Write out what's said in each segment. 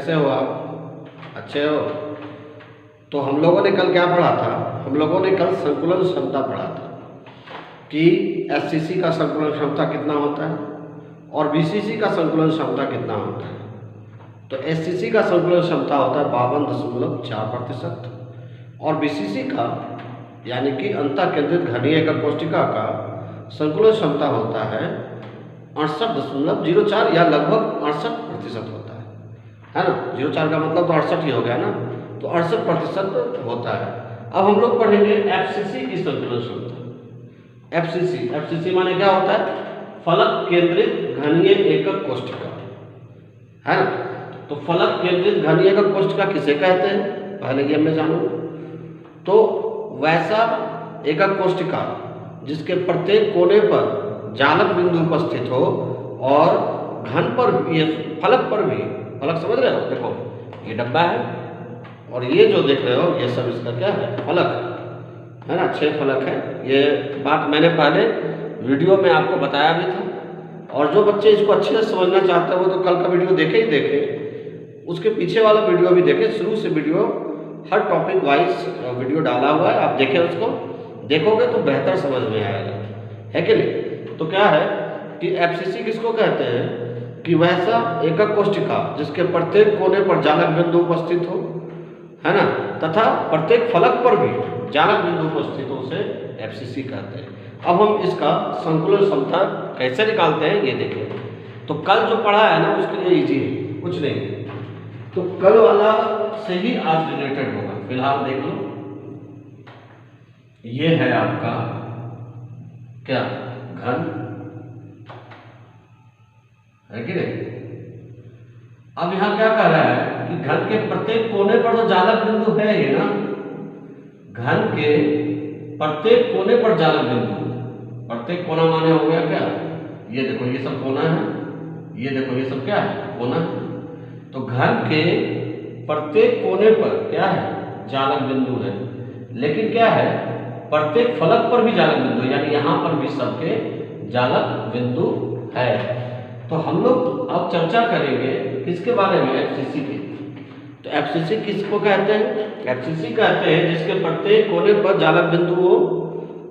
कैसे हो आप? अच्छे हो? तो हम लोगों ने कल क्या पढ़ा था? हम लोगों ने कल संकुलन क्षमता पढ़ा था कि एससीसी का संकुलन क्षमता कितना होता है और बीसीसी का संकुलन क्षमता कितना होता है। तो एससीसी का संकुलन क्षमता होता है 52.4% और बीसीसी का यानी कि अंतः केंद्रित घनीय एकक कोशिका का संकुलन क्षमता होता है 68.04 या लगभग 68% होता है ना। 0.4 का मतलब तो 68 ही हो गया ना, तो 68% होता है। अब हम लोग पढ़ेंगे एफसीसी की संकुलन क्षमता। एफसीसी माने क्या होता है? फलक केंद्रित घनीय एकक कोशिका, है ना। तो फलक केंद्रित घनीय एकक कोशिका किसे कहते हैं पहले ये मैं जानूं। तो वैसा एकक कोशिका जिसके प्रत्येक कोने पर जालक बिंदु उपस्थित हो और घन पर ये फलक पर भी, फलक समझ रहे हो? देखो ये डब्बा है और ये जो देख रहे हो ये सब इसका क्या है? फलक है ना। 6 फलक है। ये बात मैंने पहले वीडियो में आपको बताया भी था, और जो बच्चे इसको अच्छे से समझना चाहते हैं वो तो कल का वीडियो देखे ही देखे, उसके पीछे वाला वीडियो भी देखे। शुरू से वीडियो हर टॉपिक वाइज वीडियो डाला हुआ है, आप देखें उसको, देखोगे तो बेहतर समझ में आएगा, है कि नहीं। तो क्या है कि एफसीसी किसको कहते हैं कि वैसा एकक कोशिका जिसके प्रत्येक कोने पर जालक बिंदु उपस्थित हो, है ना, तथा प्रत्येक फलक पर भी जालक बिंदु उपस्थित हो, उसे एफसीसी कहते हैं। अब हम इसका संकुलन क्षमता कैसे निकालते हैं ये देखें। तो कल जो पढ़ा है ना उसके लिए इजी है, कुछ नहीं। तो कल वाला से ही आज रिलेटेड होगा। फिलहाल देख लो, ये है आपका क्या? घन, है कि नहीं। अब यहां क्या कह रहा है कि घन के प्रत्येक कोने पर तो जालक बिंदु है ये ना। घन के प्रत्येक कोने पर जालक बिंदु, प्रत्येक कोना माने हो गया क्या? ये देखो ये सब कोना है, ये देखो ये सब क्या है? कोना है। तो घन के प्रत्येक कोने पर क्या है? जालक बिंदु है। लेकिन क्या है? प्रत्येक फलक पर भी जालक बिंदु, यानी यहां पर भी सबके जालक बिंदु है। तो हम लोग अब चर्चा करेंगे किसके बारे में? एफसीसी की। तो एफसीसी किसको कहते हैं? एफसीसी कहते हैं जिसके प्रत्येक कोने पर जालक बिंदु हो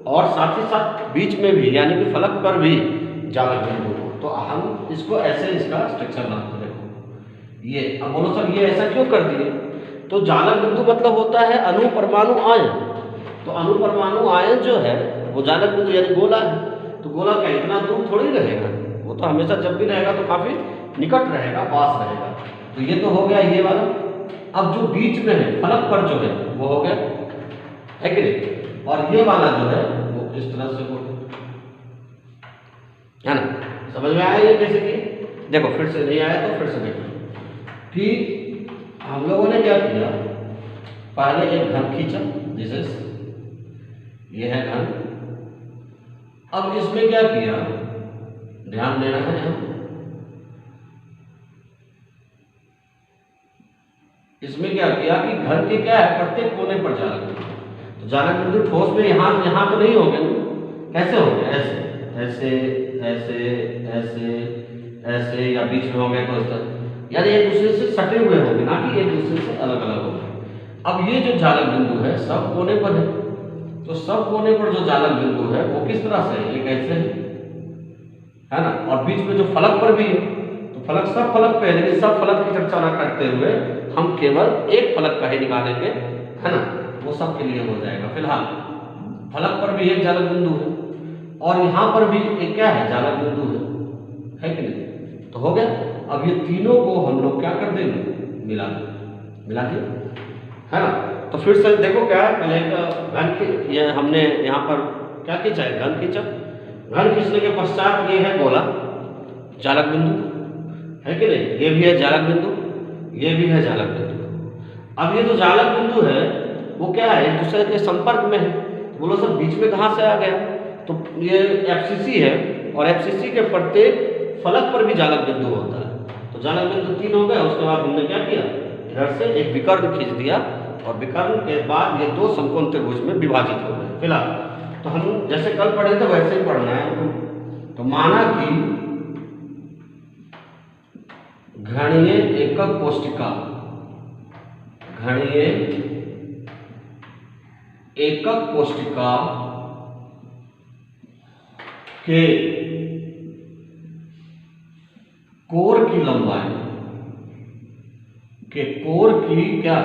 और साथ ही साथ बीच में भी, यानी कि फलक पर भी जालक बिंदु हो। तो हम इसको ऐसे इसका स्ट्रक्चर बनाते हैं। देखो ये, अब बोलो सर ये ऐसा क्यों कर दिए? तो जालक बिंदु मतलब होता है अणु परमाणु आयन। तो अणु परमाणु आयन जो है वो जालक बिंदु, यानी गोला है। तो गोला क्या इतना दूर थोड़ी रहेगा, वो तो हमेशा जब भी रहेगा तो काफी निकट रहेगा, पास रहेगा। तो ये तो हो गया ये वाला। अब जो बीच में है फलक पर जो है वो हो गया, है कि नहीं। और ये वाला जो है वो इस तरह से हो गया, है ना। समझ में आया ये कैसे की? देखो फिर से नहीं आया तो फिर से देखो कि हम लोगों ने क्या किया। पहले एक घन खींचा, दिस इज, ये है घन। अब इसमें क्या किया, ध्यान देना है हम। इसमें क्या किया कि घन के क्या है? प्रत्येक कोने पर जालक बिंदु। तो जालक बिंदु ठोस में यहां तो नहीं हो गए, कैसे हो गए? ऐसे ऐसे ऐसे ऐसे ऐसे, या बीच में हो गए तो इस तरह, यानी एक दूसरे से सटे हुए होंगे, ना कि एक दूसरे से अलग अलग होंगे। अब ये जो जालक बिंदु है सब कोने पर है, तो सब कोने पर जो जालक बिंदु है वो किस तरह से है? ये कैसे है ना। और बीच में जो फलक पर भी है, तो फलक सब फलक पे है, लेकिन सब फलक की चर्चा न करते हुए हम केवल एक फलक का ही निकालेंगे, है ना। वो सब के लिए हो जाएगा। फिलहाल फलक पर भी एक जालक बिंदु है और यहाँ पर भी एक क्या है? जालक बिंदु है कि नहीं। तो हो गया। अब ये तीनों को हम लोग क्या कर देंगे? मिला दिए, है ना। तो फिर से देखो क्या है, पहले घन के ये हमने यहाँ पर क्या खींचा है? घन खींचा। घन खींचने के पश्चात ये है गोला, जालक बिंदु, है कि नहीं। ये भी है जालक बिंदु, ये भी है जालक बिंदु। अब ये जो जालक बिंदु है वो क्या है? एक दूसरे के संपर्क में है। तो बोलो सर बीच में कहाँ से आ गया? तो ये एफसीसी है और एफसीसी के प्रत्येक फलक पर भी जालक बिंदु होता है। तो जालक बिंदु 3 हो गए। उसके बाद हमने क्या किया? इधर से एक विकर्ण खींच दिया और विकर्ण के बाद ये 2 समकोण त्रिभुज में विभाजित हो गए। फिलहाल तो हम जैसे कल पढ़े थे वैसे ही पढ़ना है। तो माना कि घनीय एकक कोशिका घनीय एकक कोष्टिका के कोर की लंबाई क्या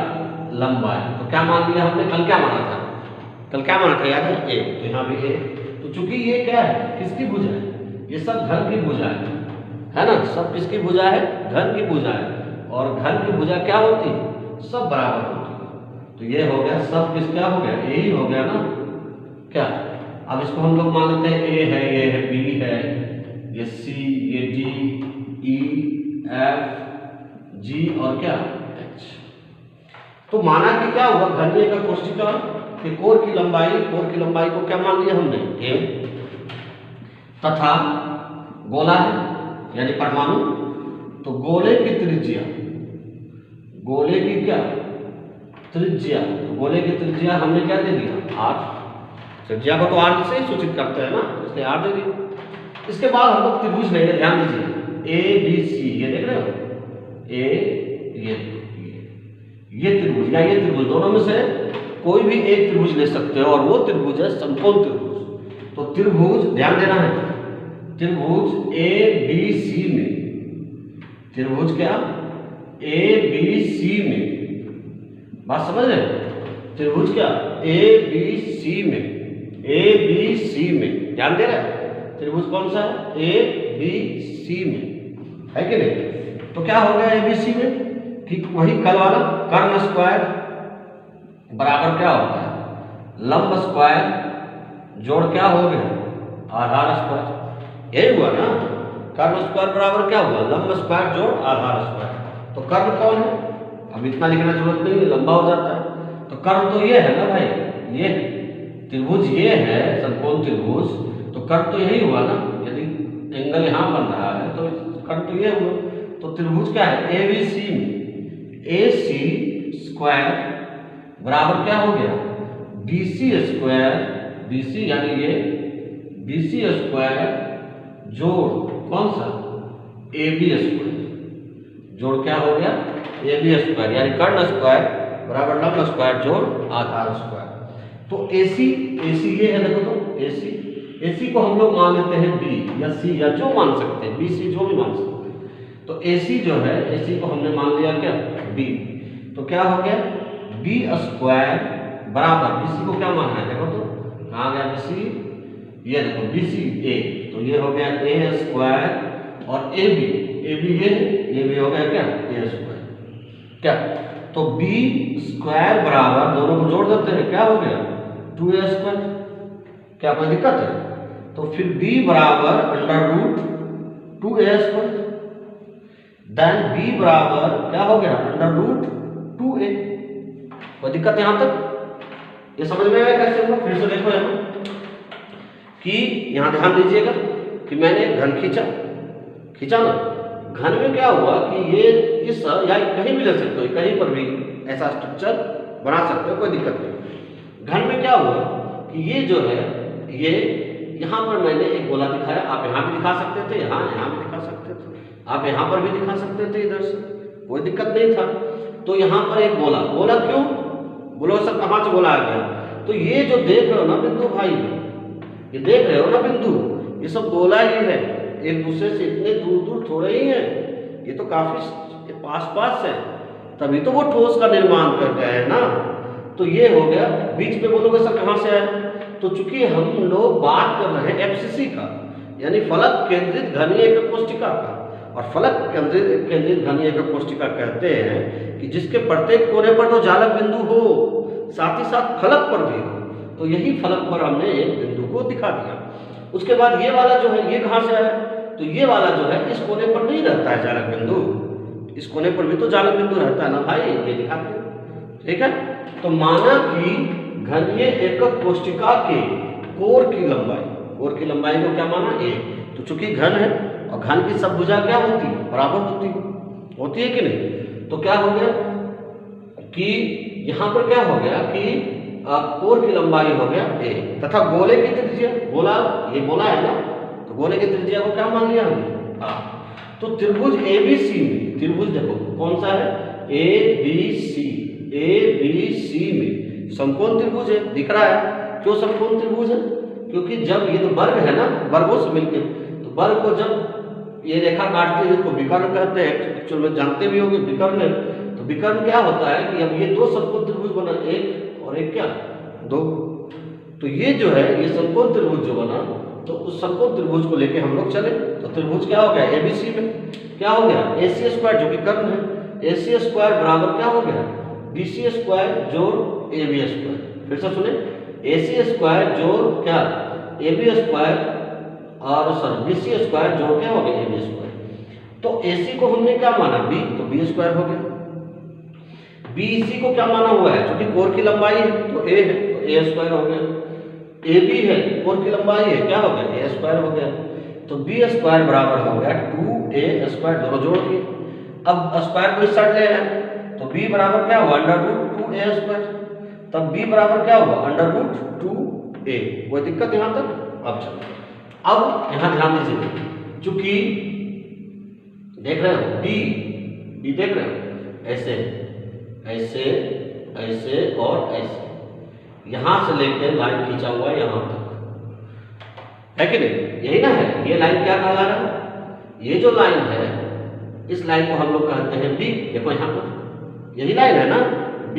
लंबाई। तो क्या मान लिया हमने, कल क्या माना था, याद है ए, तो यहाँ भी ए। तो चूंकि ये क्या है, किसकी भुजा है, ये सब घन की भुजा है ना, सब किसकी भुजा है, घन की भुजा है। और घन की भुजा क्या होती है, सब बराबर होती है। तो ये हो गया सब किस क्या हो गया, ए ही हो गया ना क्या। अब इसको हम लोग मान लेते हैं ए है, ये है, बी है, ये सी, ये डी, ई, एफ, जी और क्या एच। तो माना कि क्या हुआ, घनीय का कोष्टिका के कोर की लंबाई को क्या मान लिया हमने, ए, तथा गोला है यानी परमाणु। तो गोले की त्रिज्या, गोले की क्या त्रिज्या, तो गोले की त्रिज्या हमने क्या दे दिया, 8। त्रिज्या को तो 8 से ही सूचित करते हैं ना, इसलिए 8 दे दिया। इसके बाद हम लोग त्रिभुज लेंगे, ध्यान दीजिए, ए बी सी, ये देख रहे हो, ये त्रिभुज या ये त्रिभुज, दोनों में से कोई भी एक त्रिभुज ले सकते हो और वो त्रिभुज है समकोण त्रिभुज। तो त्रिभुज ध्यान देना है, त्रिभुज ए बी सी में, त्रिभुज क्या ए बी सी में, बात समझ रहे, त्रिभुज क्या ए बी सी में, ध्यान दे रहे हैं, त्रिभुज कौन सा है, ए बी सी में, है कि नहीं। तो क्या हो गया ए बी सी में, ठीक वही कल वाला, कर्ण स्क्वायर बराबर क्या होता है, लंब स्क्वायर जोड़ क्या हो गया, आधार स्क्वायर। यही हुआ ना, कर्ण स्क्वायर बराबर क्या हुआ, लंब स्क्वायर जोड़ आधार स्क्वायर। तो कर्ण कौन है, अब इतना लिखना जरूरत नहीं है, लंबा हो जाता है। तो कर्ण तो ये है ना भाई, ये त्रिभुज ये है समकोण त्रिभुज, तो कर्ण तो यही हुआ ना, यदि एंगल यहाँ बन रहा है तो कर्ण तो ये हुआ। तो त्रिभुज क्या है ए बी सी में, ए सी स्क्वायर बराबर क्या हो गया, B C square, B C यानी ये बी सी स्क्वायर जोड़ कौन सा, ए बी स्क्वायर, जोड़ क्या हो गया ए बी स्क्वायर, यानी कर्ण स्क्वायर बराबर लंब स्क्वायर जोड़ आधार स्क्वायर। तो AC ये है, देखो तो AC को हम लोग मान लेते हैं B या C या जो मान सकते हैं, BC जो भी मान सकते हैं। तो AC जो है, AC को हमने मान लिया क्या B, तो क्या हो गया B स्क्वायर बराबर, BC को क्या मानना है, देखो तो कहाँ गया BC, ये देखो BC A, तो ये हो गया A स्क्वायर और AB ये भी हो गया क्या A स्क्वायर, क्या। तो B स्क्वायर बराबर, दोनों को जोड़ देते हैं, क्या हो गया 2A स्क्वायर, क्या कोई दिक्कत है। तो फिर B बराबर under root 2A square, then B बराबर क्या हो गया अंडर रूट 2A। कोई दिक्कत यहाँ तक, ये समझ में आया कैसे होगा। फिर से देखो यहाँ कि यहाँ ध्यान दीजिएगा कि मैंने घन खींचा ना, घन में क्या हुआ कि ये इस या कहीं भी ले सकते हो, कहीं पर भी ऐसा स्ट्रक्चर बना सकते हो, कोई दिक्कत नहीं। घन में क्या हुआ कि ये जो है, ये यहाँ पर मैंने एक गोला दिखाया, आप यहाँ भी दिखा सकते थे, यहाँ भी दिखा सकते थे, आप यहाँ पर भी दिखा सकते थे, इधर से कोई दिक्कत नहीं था। तो यहाँ पर एक गोला क्यों बोलो सर, कहाँ से गोला आ गया, तो ये जो देख रहे हो ना बिंदु भाई, ये देख रहे हो ना बिंदु, ये सब गोला ही है, एक दूसरे से इतने दूर थोड़े ही हैं, ये तो काफी पास है, तभी तो वो ठोस का निर्माण कर रहे हैं ना। तो ये हो गया, बीच में बोलोगे सर कहाँ से आया, तो चूंकि हम लोग बात कर रहे हैं FCC का, यानी फलक केंद्रित घनीय एकक कोष्टिका का, और फलक केंद्रित घनीय एकक कोष्टिका कहते हैं कि जिसके प्रत्येक कोने पर तो जालक बिंदु हो, साथ ही साथ फलक पर भी हो। तो यही फलक पर हमने एक बिंदु को दिखा दिया। उसके बाद ये वाला जो है, ये कहाँ से आया, तो ये वाला जो है इस कोने पर नहीं रहता है जालक बिंदु, इस कोने पर भी तो जालक बिंदु रहता है ना भाई, ये दिखाते हैं, ठीक है। तो माना कि घनीय एकक कोष्टिका के कोर की लंबाई को क्या माना A, तो चूंकि घन है और घन की सब भुजा क्या होती है, बराबर होती है कि नहीं। तो क्या हो गया कि यहाँ पर क्या हो गया कि कोर की लंबाई हो गया A, तथा गोले की त्रिज्या, ये गोला है ना, तो गोले की त्रिज्या को क्या मान लिया हमने R। तो त्रिभुज ABC में, त्रिभुज देखो कौन सा है ABC, ए बी सी में समकोण त्रिभुज है, दिख रहा है। क्यों समकोण त्रिभुज है? क्योंकि जब ये तो वर्ग है ना, वर्गों से मिलके, तो वर्ग को जब ये रेखा काटती है, इसको विकर्ण कहते हैं, एक्चुअल में जानते भी होंगे विकर्ण। तो विकर्ण क्या होता है कि अब ये दो समकोण त्रिभुज बना, एक और एक क्या, दो। तो ये जो है ये समकोण त्रिभुज जो बना, तो उस समकोण त्रिभुज को लेके हम लोग चले। तो त्रिभुज क्या हो गया, एबीसी में क्या हो गया, AC स्क्वायर जो कि कर्ण है, AC स्क्वायर बराबर क्या हो गया, BC स्क्वायर जोड़ AB स्क्वायर। फिर से सुने, AC स्क्वायर जोड़ क्या, AB स्क्वायर और सॉरी BC स्क्वायर जोड़ क्या हो गया, AB स्क्वायर। तो AC को हमने क्या माना, B, तो B स्क्वायर हो गया। BC को क्या माना हुआ है, क्योंकि कोर की लंबाई है तो A है, तो A स्क्वायर हो गया। AB है, कोर की लंबाई है, क्या हो गया, A स्क्वायर हो गया। तो B स्क्वायर बराबर हो गया 2A स्क्वायर, दोनों जोड़ के। अब स्क्वायर को इस साइड ले आए तो B बराबर क्या हुआ, √2A स्क्वायर। तब B बराबर क्या हुआ, √2A। कोई दिक्कत यहां तक? अब चलो, अब यहां ध्यान दीजिए, चूंकि देख रहे हो B देख रहे हो, ऐसे ऐसे ऐसे और ऐसे, यहां से लेकर लाइन खींचा हुआ है यहां तक, है कि नहीं, यही ना है। ये लाइन क्या कहला रहा है, ये जो लाइन है इस लाइन को हम लोग कहते हैं B। देखो यहां पर यही लाइन है ना, B।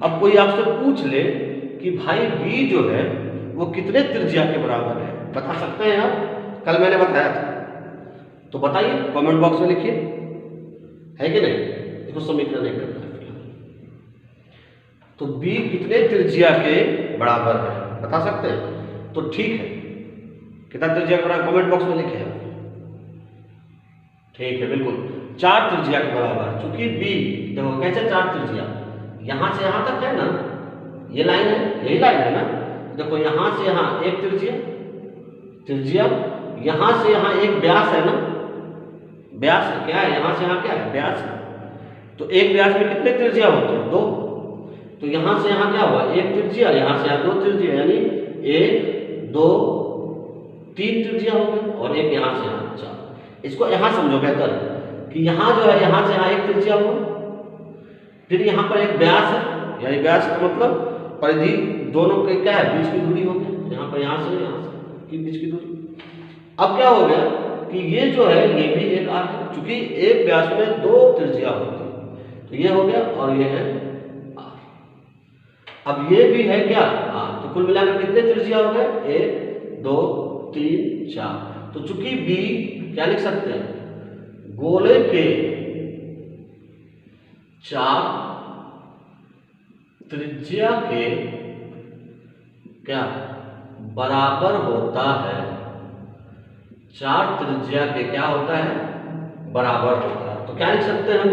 अब कोई आपसे पूछ ले कि भाई B जो है वो कितने त्रिज्या के बराबर है, बता सकते हैं आप? कल मैंने बताया था, तो बताइए, कमेंट बॉक्स में लिखिए, है कि नहीं। इसको समीकरण नहीं करना है। तो B कितने त्रिज्या के बराबर है, बता सकते हैं? तो ठीक है, कितना त्रिज्या के बराबर कमेंट बॉक्स में लिखे आप। ठीक है, बिल्कुल 4 त्रिज्या के बराबर। चूंकि B देखो कैसे 4 त्रिज्या, यहां से यहां तक है ना, ये लाइन है, यही लाइन है ना। देखो यहां से यहां एक त्रिज्या, यहां से यहां एक व्यास है ना, व्यास क्या है, यहां से यहां क्या है, व्यास है। तो एक व्यास में कितने त्रिज्या होते हैं, 2। तो यहां से यहां क्या हुआ, एक त्रिज्या, यहां से यहां 2 त्रिज्या, यानी 1 2 3 त्रिज्या हो गई, और एक यहां से यहां 4। इसको यहां समझो बेहतर कि यहां जो है यहां से यहां एक त्रिज्या हुआ, फिर यहां पर एक व्यास है, यानी व्यास का मतलब परिधि दोनों के क्या है, बीच की दूरी हो गई, यहां पर यहां से की बीच की दूरी। अब क्या हो गया कि ये जो है ये भी एक आर्क है, क्योंकि एक व्यास में 2 त्रिज्या होती है, तो ये हो गया और ये है आर। अब ये भी है क्या, आर। तो कुल मिलाकर कितने त्रिज्या हो गए, 1 2 3 4। तो चूंकि B क्या लिख सकते हैं, गोले के 4 त्रिज्या के क्या बराबर होता है, 4 त्रिज्या के क्या होता है, बराबर होता है। तो क्या लिख सकते हैं हम,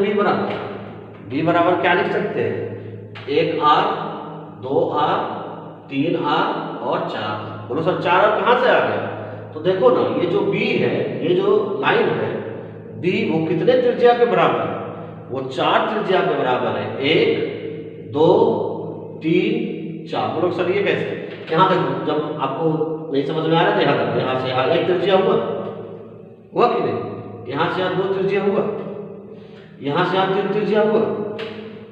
B बराबर क्या लिख सकते हैं, 1R 2R 3R और 4। बोलो सर 4R कहां से आ गया? तो देखो ना, ये जो B है, ये जो लाइन है B, वो कितने त्रिज्या के बराबर है, वो 4 त्रिज्या के बराबर है, 1 2 3 4। बोलो सर ये कैसे? यहाँ देखो, जब आपको नहीं समझ में आ रहा था, यहाँ तक, यहाँ से यहाँ एक त्रिज्या हुआ कि नहीं, यहाँ से यहाँ 2 त्रिज्या हुआ, यहाँ से यहाँ 3 त्रिज्या हुआ,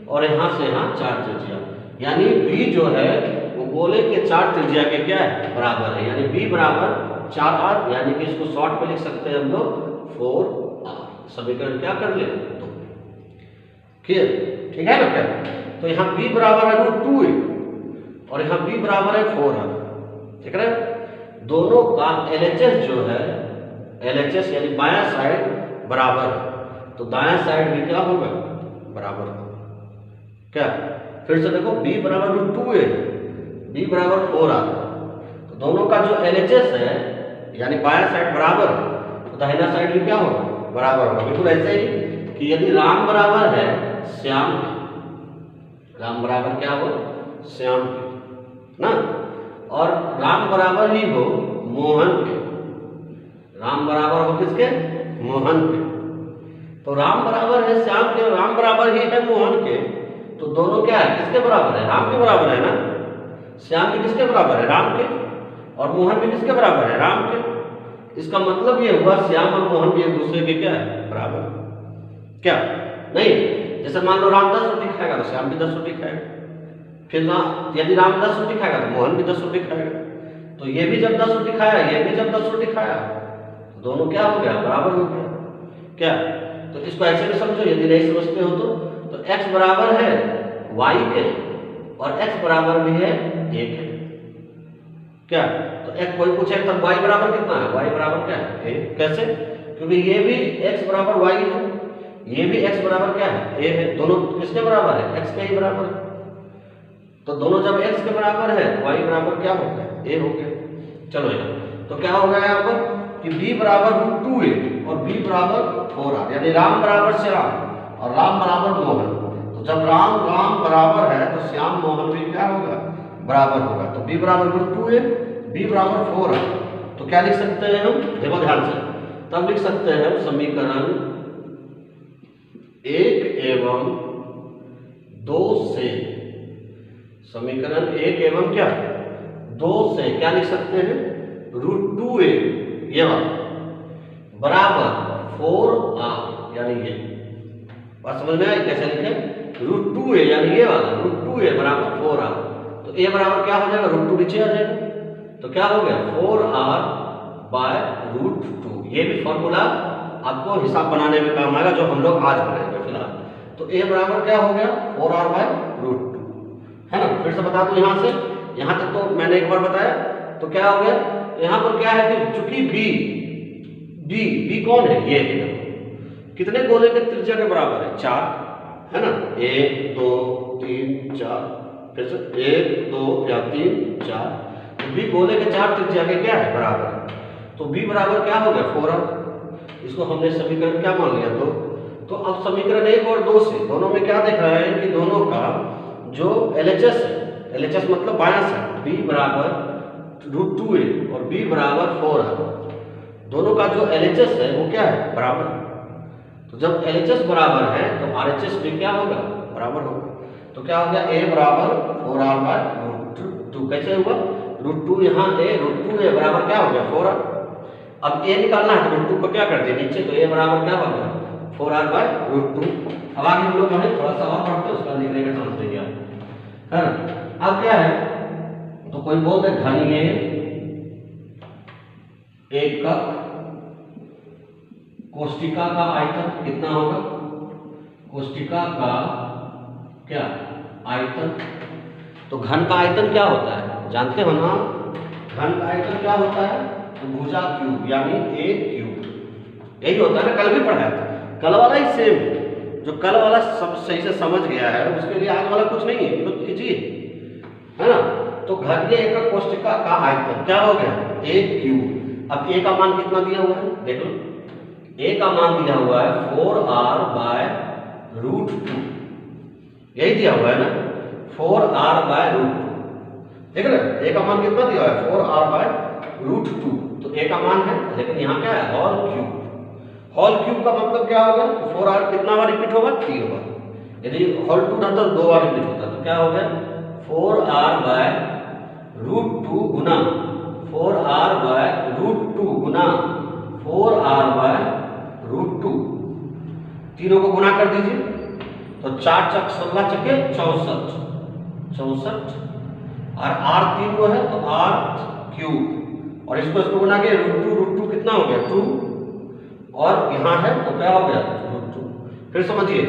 और यहाँ से यहाँ 4 त्रिज्या। यानी B जो है वो गोले के 4 त्रिज्या के क्या है, बराबर है। यानी B बराबर 4R, यानी कि इसको शॉर्ट में लिख सकते हैं हम लोग 4R। समीकरण क्या कर ले, तो क्लियर, ठीक है ना क्या? तो यहाँ B बराबर है √2A और यहाँ B बराबर है 4R, ठीक है। दोनों का LHS जो है, LHS यानी बायां साइड बराबर है, तो दायां साइड भी क्या होगा, बराबर क्या। फिर से देखो, B बराबर √2A, B बराबर 4R, तो दोनों का जो LHS है यानी बायां साइड बराबर, तो दाहिना साइड भी क्या होगा, बराबर होगा। बिल्कुल ऐसे ही कि यदि राम बराबर है श्याम के, राम बराबर क्या हो, श्याम के ना, और राम बराबर ही हो मोहन के, राम बराबर हो किसके, मोहन के। तो राम बराबर है श्याम के, राम बराबर ही है मोहन के, तो दोनों क्या है, किसके बराबर है, राम के बराबर है ना। श्याम भी किसके बराबर है, राम के, और मोहन भी किसके बराबर है, राम के। इसका मतलब ये हुआ श्याम और मोहन भी एक दूसरे के क्या है, बराबर। क्या नहीं, जैसे मान लो राम 10 रोटी खाएगा तो श्याम भी 10 रोटी खाएगा, फिर यदि राम 10 रोटी खाएगा तो मोहन भी 10 रोटी खाएगा। तो ये भी जब 10 रोटी खाया, ये भी जब 10 रोटी खाया, तो दोनों क्या हो गया, बराबर हो गया। क्या? तो इसको ऐसे भी समझो, यदि नहीं समझते हो तो x बराबर है y के और x बराबर भी है 1 है। क्या? तो x कोई पूछे तब y बराबर कितना है, y बराबर क्या है 1। कैसे? क्योंकि ये भी x बराबर y है, ये भी x बराबर क्या है a है, दोनों किसके बराबर है, x के ही बराबर है। तो दोनों जब x के बराबर है y बराबर क्या हो गया, a हो गया। चलो यहाँ तो क्या हो गया यहाँ पर कि b बराबर √2a और b बराबर 4r, यानी राम बराबर श्याम और राम बराबर मोहन। तो जब राम राम बराबर है तो श्याम मोहन भी क्या होगा, बराबर होगा। तो b बराबर √2a, b बराबर 4r। तो क्या लिख सकते हैं हम, देखो ध्यान से, तब लिख सकते हैं समीकरण 1 एवं 2 से, समीकरण 1 एवं क्या 2 से क्या लिख सकते हैं, √2a ये वाला बराबर 4r, यानी ये बात समझ में आई कैसे लिखे, √2a यानी ये वाला √2a बराबर 4r। तो a बराबर क्या हो जाएगा, √2 नीचे आ जाएगा, तो क्या हो गया 4r/√2। ये भी फॉर्मूला आपको हिसाब बनाने में काम आएगा, जो हम लोग आज बनाएंगे फिलहाल। तो a बराबर क्या हो गया 4r/√2, है ना। फिर से बता दूं यहाँ से, यहाँ तक तो मैंने एक बार बताया। तो क्या हो गया, यहाँ पर क्या है कि चूंकि b कौन है, ये कितने गोले के त्रिज्या के बराबर है, 4, है ना, 1 2 3 4, फिर से 1 2 या 3 4। तो b गोले के 4 त्रिज्या के क्या है, बराबर। तो b बराबर क्या हो गया 4r। इसको हमने समीकरण क्या मान लिया, तो अब समीकरण 1 और 2 से दोनों में क्या देख रहा है कि दोनों का जो LHS है, LHS मतलब बायां साइड, b बराबर √2a और b बराबर 4r, दोनों का जो LHS है वो क्या है, बराबर। तो जब LHS बराबर है तो RHS भी क्या होगा, बराबर होगा। तो क्या हो गया, a बराबर 4r/√2। कैसे हुआ, √2 यहाँ a, √2a बराबर क्या हो गया 4r। अब a निकालना है तो √2 को क्या कर दिया नीचे, तो a बराबर क्या हो गया 4r/√2। अब आगे हम लोग थोड़ा सा और पढ़ते हैं, उसका लिखने का चांस देंगे, है ना। अब क्या है, तो कोई बोल दे घनीय एकक कोष्टिका का आयतन कितना होगा, कोष्टिका का क्या आयतन। तो घन का आयतन क्या होता है, जानते हो ना, घन का आयतन क्या होता है, तो भुजा क्यूब यानी a क्यूब, यही होता है ना, कल भी पढ़ाया था। कल वाला ही सेम, जो कल वाला सब सही से समझ गया है उसके लिए आज वाला कुछ नहीं है, तो कीजिए, है ना। तो घनीय एकक कोष्टिका का आयतन क्या हो गया a क्यूब। अब a का मान कितना दिया हुआ है, देख लो, a का मान दिया हुआ है 4r/√2, यही दिया हुआ है ना, 4r/√2, देख रहे, a का मान कितना दिया हुआ है 4r/√2। तो a का मान है, लेकिन यहाँ क्या है होल क्यूब। होल क्यूब का मतलब क्या होगा, 4r कितना बार रिपीट होगा, 3 बार। यदि होल 2 था तो 2 बार रिपीट होता, तो क्या हो गया 4r/√2 गुना 4r/√2 गुना 4r/√2, तीनों को गुना कर दीजिए, तो 4 चक 16 चके 64 और r 3 को है तो r क्यूब, और इसको गुना के √2 कितना हो गया 2, और यहाँ है तो क्या हो गया √2। फिर समझिए,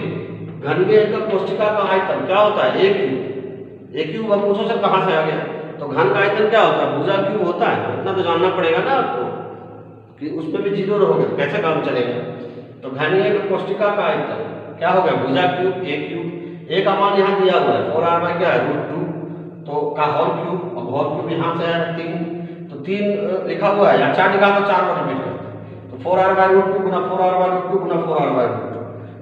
घनीय एकक कोष्टिका का आयतन क्या होता है a क्यूब। a क्यूब अब पूछो सर कहाँ से आ गया, तो घन का आयतन क्या होता है, भुजा क्यूब होता है, इतना तो जानना पड़ेगा ना आपको कि उसमें भी 0 रहोगे तो कैसे काम चलेगा। तो घनीय एकक कोष्टिका का आयतन क्या हो गया, भुजा क्यूब a क्यूब, a का मान यहाँ दिया हुआ है 4r क्या है √2, तो का होल क्यूब, अब होल क्यूब यहाँ से है 3, तो 3 लिखा हुआ है, या 4 लिखा तो 4 बार रिपीट करते, तो 4r/√2 गुना 4r/√2 गुना 4r/√2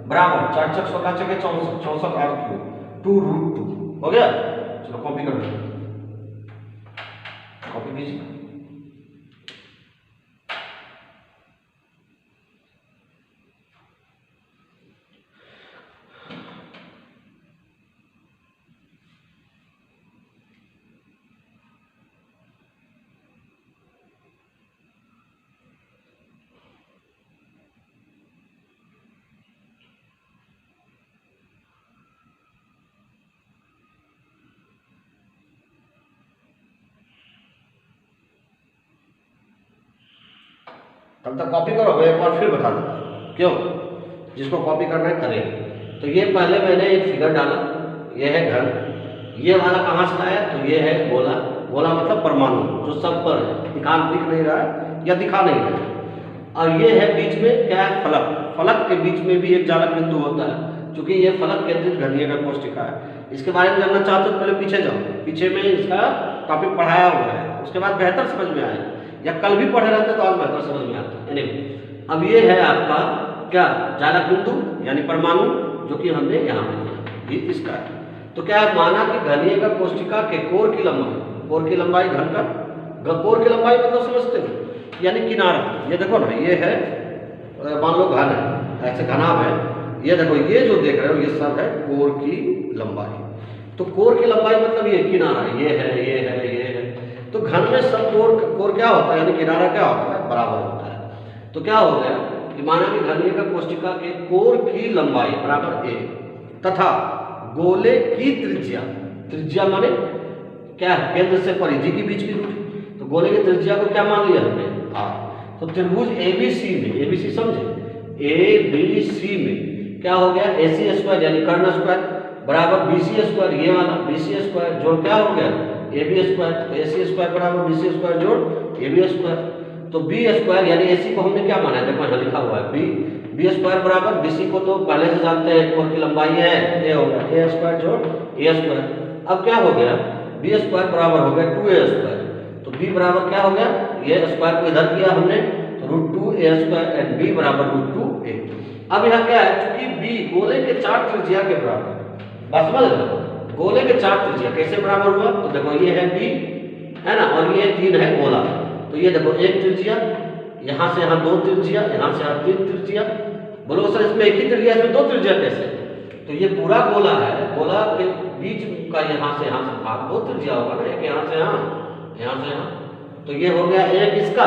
बराबर 4 चक 16 चके 64 r क्यूब 2√2 हो गया। चलो कॉपी कर लो, कॉपी कीजिए। तब तक कॉपी करो, मैं एक बार फिर बता देता हूँ, क्यों, जिसको कॉपी करना है करें। तो ये पहले मैंने एक फिगर डाला, ये है घन, ये वाला कहाँ से आया, तो ये है गोला, गोला मतलब परमाणु जो सब पर दिख नहीं रहा है या दिखा नहीं रहा है। और ये है बीच में क्या है, फलक, फलक के बीच में भी एक जालक बिंदु होता है, क्योंकि ये फलक केंद्रित घनीय का कोष्टिका है। इसके बारे में जानना चाहते हो पहले पीछे जाओ, पीछे में इसका टॉपिक पढ़ाया हुआ है, उसके बाद बेहतर समझ में आए, या कल भी पढ़े रहते तो आज बेहतर समझ में आता है। अब ये है आपका क्या, जालक बिंदु यानी परमाणु, जो कि हमने यहाँ पे दिया, ये इसका है। तो क्या है, माना कि घनीय का कोष्टिका के कोर की लंबाई, कोर की लंबाई घन का, कोर की लंबाई मतलब समझते हो, यानी किनारा, ये देखो ना, ये है मान लो घन है, ऐसे घनाभ है, ये देखो ये जो देख रहे हो ये सब है कोर की लंबाई। तो कोर की लंबाई मतलब ये किनारा, ये है, ये है, ये है। तो घन में सब कोर क्या होता है, यानी किनारा क्या होता है, बराबर होता है। तो क्या हो गया कि माना कि घनीय का कोष्टिका के कोर की लंबाई बराबर a तथा गोले की त्रिज्या, त्रिज्या माने क्या है, केंद्र से परिधि के बीच की दूरी, तो गोले की त्रिज्या को क्या मान लिया हमने, r। तो त्रिभुज ABC में, ABC समझे, ABC में क्या हो गया, AC स्क्वायर यानी कर्ण स्क्वायर बराबर BC स्क्वायर, ये वाला BC स्क्वायर जोड़ क्या हो गया, AB स्क्वायर, तो AC स्क्वायर बराबर BC स्क्वायर जोड़ AB स्क्वायर। तो B स्क्वायर यानी AC को हमने क्या माना है, देखो यहाँ लिखा हुआ है B स्क्वायर बराबर BC को तो पहले से जानते हैं, कोर की लंबाई है, ये हो गया A स्क्वायर जोड़ A स्क्वायर। अब क्या हो गया, B स्क्वायर बराबर हो गया 2A स्क्वायर, तो B बराबर क्या हो गया, ये स्क्वायर को इधर किया हमने, तो √2A स्क्वायर एंड B बराबर √2A। अब यहाँ क्या है, चूंकि B गोले के 4 त्रिज्या के बराबर, बस समझ लो, गोले के 4 त्रिज्या कैसे बराबर हुआ, तो देखो ये है B है ना, और ये 3 है गोला, तो ये देखो एक त्रिज्या, यहाँ से यहाँ 2 त्रिज्या, यहाँ से यहाँ 3 त्रिज्या। बोलो सर इसमें एक ही त्रिज्या, इसमें 2 त्रिज्या कैसे, तो ये पूरा गोला है, गोला के बीच का यहाँ से भाग 2 त्रिज्या होगा ना, एक यहाँ से यहाँ, यहाँ से यहाँ, तो ये हो गया एक इसका,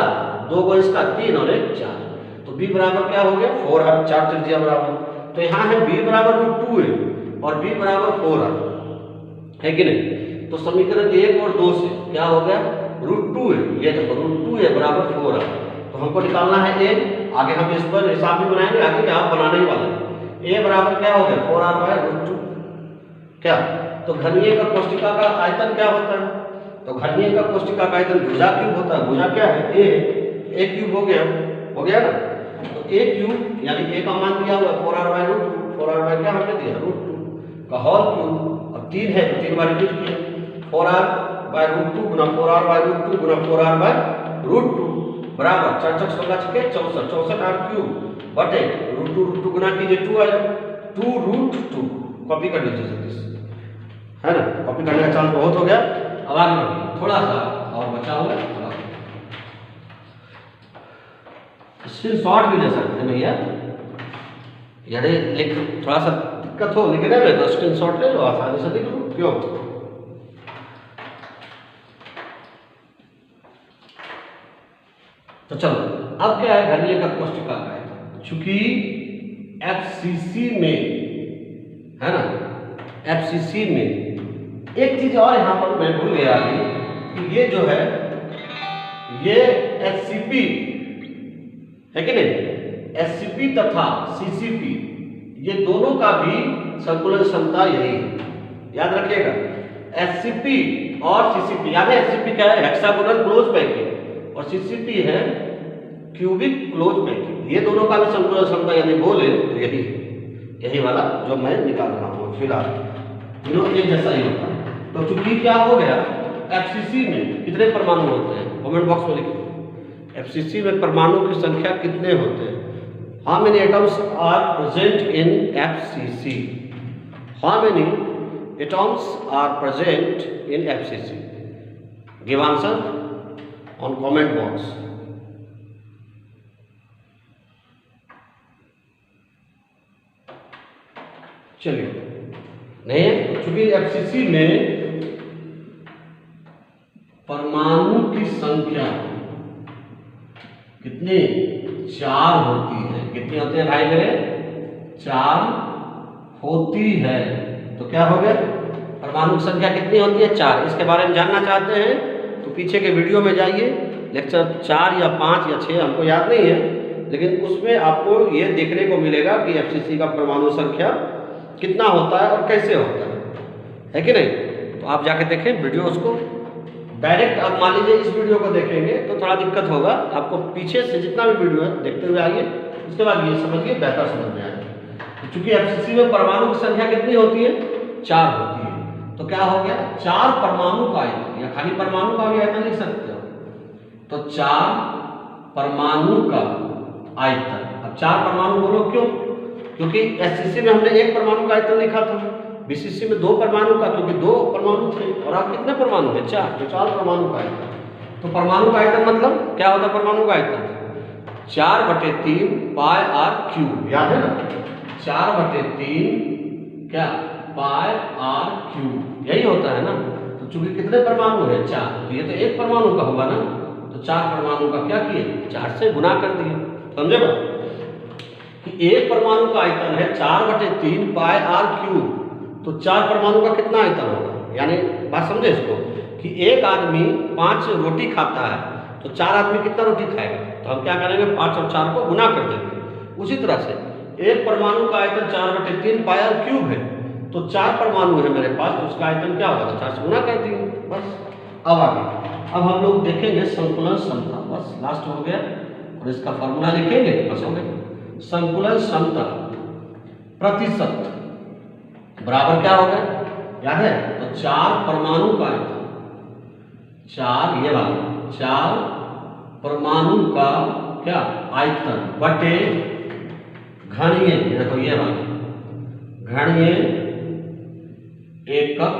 2 को इसका, 3 और 1 4, तो B बराबर क्या हो गया 4 है, 4 त्रिज्या बराबर। तो यहाँ है B बराबर √2A और B बराबर 4 है कि नहीं। तो समीकरण 1 और 2 से क्या हो गया, √2A, ये देखो √2A बराबर 4 है। तो हमको निकालना है A, आगे हम इस पर हिसाब भी बनाएंगे, आगे क्या बनाने ही वाले हैं। A बराबर क्या हो गया 4r/√2 क्या, तो घनीय का कोष्टिका का आयतन क्या होता है, तो घनीय का कोष्टिका का आयतन भुजा क्यूब होता है, भुजा क्या है A क्यूब हो गया ना, तो A क्यूब यानी A का मान दिया हुआ 4r/√2, 4r क्या हमने दिया √2 का होल क्यूब, अब 3 है तो 3 बार रिपीट किया, 4r/√2 गुना 4r/√2 गुना 4r/√2 बराबर 4 × 16 = 64, 64 r क्यूब बटे √2 गुना कीजिए 2 आ जाए 2√2। कॉपी कर लीजिए जल्दी से, है ना, कॉपी करने का चांस बहुत हो गया। अब आगे बढ़िए, थोड़ा सा और बचा हुआ है, स्क्रीनशॉट भी ले सकते हैं भैया, यदि लिख थोड़ा सा दिक्कत हो लिखने में तो स्क्रीनशॉट ले लो, आसानी से लिख लो, क्यों। तो चलो अब क्या है, घनीय का कोष्टिका का है, चूंकि FCC में है ना, FCC में एक चीज और यहाँ पर मैं भूल गया कि ये जो है ये SCP है कि नहीं, SCP तथा CCP ये दोनों का भी संकुलन क्षमता यही है, याद रखिएगा। SCP और CCP, याद है SCP क्या है, हेक्सागोनल क्लोज पैकिंग, और CCP है क्यूबिक क्लोज पैकिंग, ये दोनों का भी संकुलन क्षमता यदि बोले तो यही वाला जो मैं निकाल रहा हूँ फिलहाल, दोनों एक जैसा ही होता है। तो चूंकि क्या हो गया, FCC में कितने परमाणु होते हैं, कमेंट बॉक्स में लिखिए, FCC में परमाणु की संख्या कितने होते हैं, how many atoms are present in FCC, how many atoms are present in FCC, give answer on comment box। चलिए नहीं है, चूंकि FCC में परमाणु की संख्या कितनी 4 होती है, कितनी होती है भाई मेरे, 4 होती है। तो क्या हो गया, परमाणु की संख्या कितनी होती है 4। इसके बारे में जानना चाहते हैं तो पीछे के वीडियो में जाइए, लेक्चर 4 या 5 या 6 हमको याद नहीं है, लेकिन उसमें आपको ये देखने को मिलेगा कि FCC का परमाणु संख्या कितना होता है और कैसे होता है कि नहीं। तो आप जाके देखें वीडियो उसको। डायरेक्ट आप मान लीजिए इस वीडियो को देखेंगे तो थोड़ा दिक्कत होगा आपको, पीछे से जितना भी वीडियो है देखते हुए आइए, उसके बाद ये समझिए, बेहतर समझ में आएगा। क्योंकि FCC में परमाणु की संख्या कितनी होती है? 4 होती है। तो क्या हो गया? 4 परमाणु का आयतन, या खाली परमाणु का भी आयतन लिख सकते हो। तो 4 परमाणु का आयतन। अब 4 परमाणु बोलो क्यों? क्योंकि SCC में हमने 1 परमाणु का आयतन लिखा था, BCC में 2 परमाणु का, क्योंकि 2 परमाणु थे, और आप कितने परमाणु है? 4, तो 4 परमाणु का आयतन। तो परमाणु का आयतन मतलब क्या होता है? परमाणु का आयतन 4/3 पाई आर क्यूब, याद है ना? 4/3 क्या? पाई आर क्यूब, यही होता है ना। तो चूंकि कितने परमाणु है? 4, तो ये तो 1 परमाणु का होगा ना। तो 4 परमाणु का क्या किए? 4 से गुना कर दिए। समझे बात? कि 1 परमाणु का आयतन है 4/3 पाई आर क्यूब, तो 4 परमाणु का कितना आयतन होगा? यानी बात समझे इसको, कि एक आदमी 5 रोटी खाता है, तो 4 आदमी कितना रोटी खाएगा? तो हम क्या करेंगे? 5 और 4 को गुना कर देंगे। उसी तरह से 1 परमाणु का आयतन 4/3 पाई आर क्यूब है, तो 4 परमाणु है मेरे पास, तो उसका आयतन क्या होगा? 4 से गुना कर दिए, बस। अब आगे अब हम लोग देखेंगे संकुलन क्षमता, बस लास्ट हो गया, और इसका फॉर्मूला लिखेंगे, बस हो गया। संकुलन क्षमता प्रतिशत बराबर क्या होगा? याद है? तो 4 परमाणु का आयतन, 4 ये वाला 4 परमाणु का क्या? आयतन बटे घनीय, देखो ये वाला घनीय एकक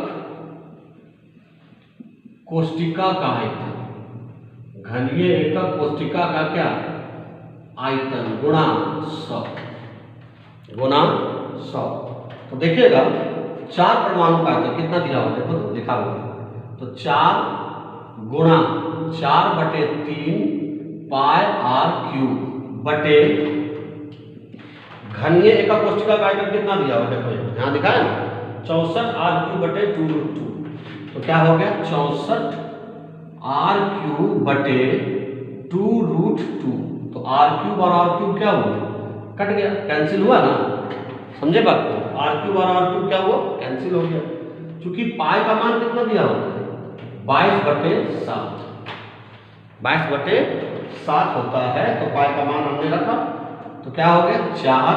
कोष्टिका का आयतन, घनीय एकक कोष्टिका का क्या? आयतन गुणा 100, गुणा 100। तो देखिएगा 4 परमाणु का आयतन कितना दिया हुआ, देखो तो लिखा हुआ है। तो 4 गुणा 4/3 पाई आर क्यूब बटे घनीय एकक कोष्टिका का आयतन कितना दिया हुआ, देखो यहाँ दिखा है ना, 64 आर क्यूब बटे 2√2। तो क्या हो गया? 64 आर क्यूब बटे 2√2। तो आर क्यूब और आर क्यूब क्या हुआ? कट गया, कैंसिल हुआ ना। समझे बात को? आर क्यूब और आर क्यूब क्या हुआ? कैंसिल हो गया। क्योंकि पाई का मान कितना दिया होता है? 22/7, 22/7 होता है। तो पाई का मान हमने रखा, तो क्या हो गया? 4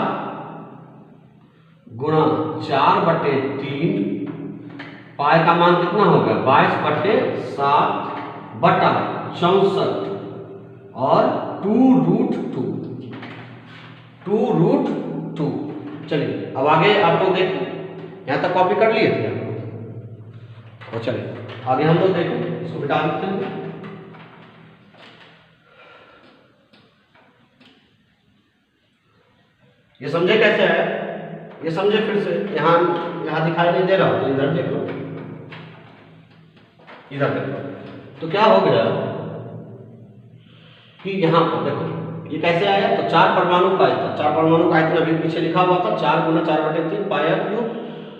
गुणा 4/3, पाई का मान कितना होगा? 22/7 बटा 64 और 2√2, 2√2। चलिए अब आगे आप लोग देखिए, यहाँ तक कॉपी कर लिए थे आप लोग, और चलिए आगे हम लोग देखें, इसको मिटा देते हैं। ये समझे कैसे है? ये समझे फिर से, यहाँ दिखाई नहीं दे रहा हो तो इधर देख लो, इधर देखो। तो क्या हो गया कि यहाँ पर देखो ये कैसे आया? तो 4 परमाणु का आयतन, 4 परमाणु का आयतन अभी पीछे लिखा हुआ था, 4 गुना 4/3 पाई आर क्यूब,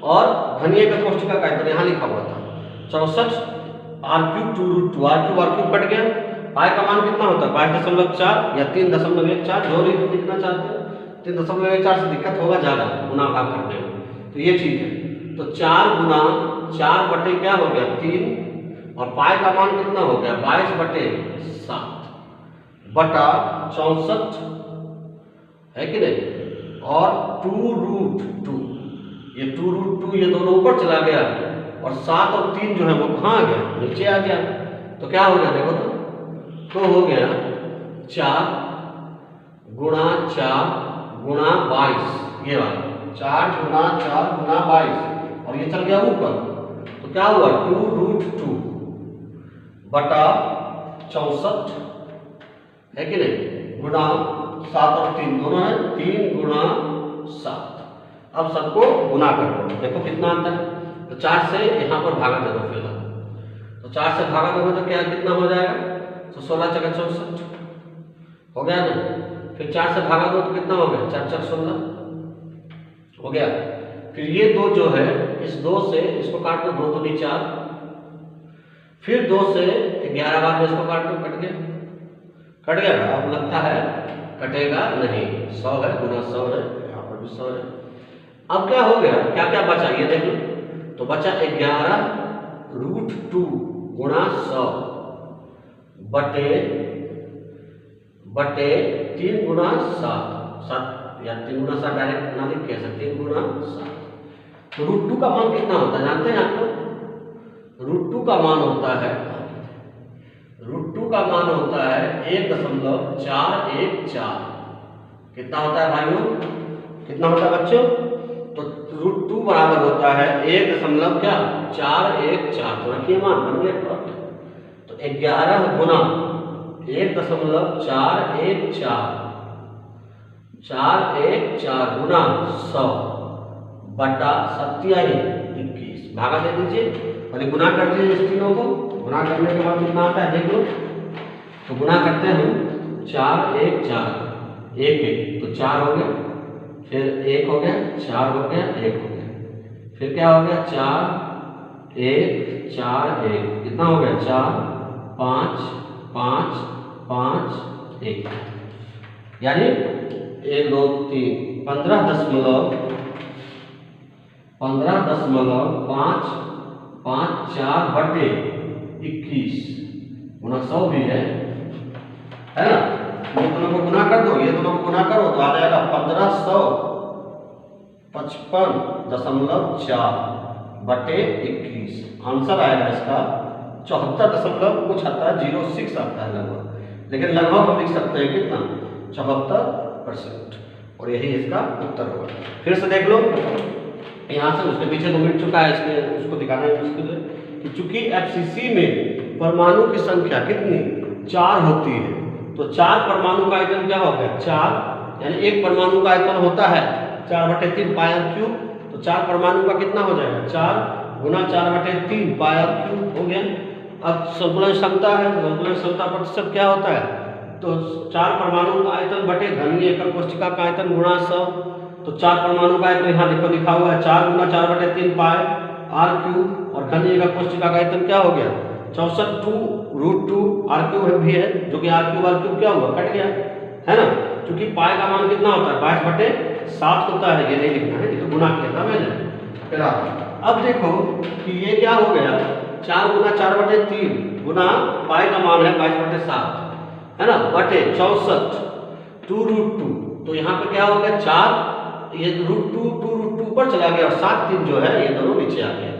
और घनीय एकक कोष्टिका का आयतन यहाँ लिखा हुआ था 64 r cube 2√2। R cube cut गया। पाई का मान कितना होता है? 22.4 या 3.14, जो लिखना चाहते हैं। 3.14 से दिक्कत होगा ज़्यादा गुना भाग करने में, तो ये चीज़ है। तो 4 गुना 4 बटे क्या हो गया? 3, और पाई का मान कितना हो गया? 22/7 बटा 64 है कि नहीं, और 2√2। ये 2√2 ये दोनों ऊपर चला गया, और 7 और 3 जो है वो कहाँ आ गया? नीचे आ गया। तो क्या हो गया देखो तो हो गया 4 गुणा 4 गुणा 22, ये वाला 4 गुणा 4 गुणा 22, और ये चल गया ऊपर। तो क्या हुआ? 2√2 बटा 64 है कि नहीं, गुणा 7 और 3 दोनों है, 3 गुणा 7। अब सबको गुना कर दो, देखो कितना आता है। तो 4 से यहाँ पर भागा दे दो फिलहाल, तो 4 से भागा दोगे तो क्या कितना हो जाएगा? तो 16 × 64 हो गया ना। फिर 4 से भागा दो तो कितना हो गया? 4 × 16 हो गया। फिर ये 2 जो है, इस 2 से इसको काट दो, 2 तो 4, फिर 2 से 11 बार में इसको काट दो, कट गया। कट गया ना, अब लगता है कटेगा नहीं, 100 है गुना 100 है, यहाँ पर भी 100 है। अब क्या हो गया, क्या क्या बचा ये देख लो, तो बचा 11√2 गुणा 100 बटे 3 गुना 7 या 3 गुना 7 डायरेक्ट ना लिख के ऐसा 3 गुना 7। तो √2 का मान कितना होता है जानते हैं आपको? √2 का मान होता है, √2 का मान होता है 1.414। कितना होता है भाइयों, कितना होता है बच्चों? तो √2 बराबर होता है 1.414। तो रखिए मान बन गया। तो 11 गुना 1.414 गुना 100 बटा 27 भागा दे दीजिए, पहले गुना कर दीजिए इस तीनों को। गुना करने के बाद कितना आता है देख लो, तो गुना करते हैं 4 1 4 1 1 तो 4 हो गया, फिर 1 हो गया, 4 हो गया, 1 हो गया, फिर क्या हो गया 4 1 4 1 कितना हो गया 4 5 5 5 1 यानी 1 2 3 15.554 बटे 21 गुना 100 भी है ना। ये दोनों को गुना कर दो, ये दोनों को गुना करो तो आ जाएगा 1555.4 बटे 21। आंसर आएगा इसका 74 कुछ आता है 06 आता है लगभग, लेकिन लगभग हम लिख सकते हैं कितना 74%, और यही इसका उत्तर होगा। फिर से देख लो, यहाँ से उसके पीछे 2 मिनट चुका है, इसमें उसको दिखाना है मुश्किल है कि चूंकि एफसीसी में परमाणु की संख्या कितनी 4 होती है, तो 4 परमाणु का आयतन क्या हो गया 4, यानी एक परमाणु का आयतन होता है 4/3 πr³। तो 4 परमाणु का कितना हो जाएगा 4 गुना 4/3 πr³ हो गया। अब संतुलन क्षमता है, संतुलन क्षमता प्रतिशत क्या होता है, तो 4 परमाणु का आयतन बटे घनीय एकल कोशिका का आयतन गुणा 100। तो 4 परमाणु का आयतन यहाँ देखो लिखा हुआ है 4 गुना 4/3 πr³ और घनीय एकल कोशिका का आयतन क्या हो गया 64√2 r³ भी है, जो कि r³ क्या हुआ कट गया है ना, क्योंकि पाई का मान कितना होता है 22/7 होता है, ये नहीं लिखना है, ये तो गुना किया था मैंने। फिर अब देखो कि ये क्या हो गया 4 गुना 4/3 गुना पाई का मान है 22/7 है ना, बटे 64 2√2। तो यहाँ पे क्या हो गया 4, ये √2 2√2 ऊपर चला गया और 7 3 जो है ये दोनों नीचे आ गए।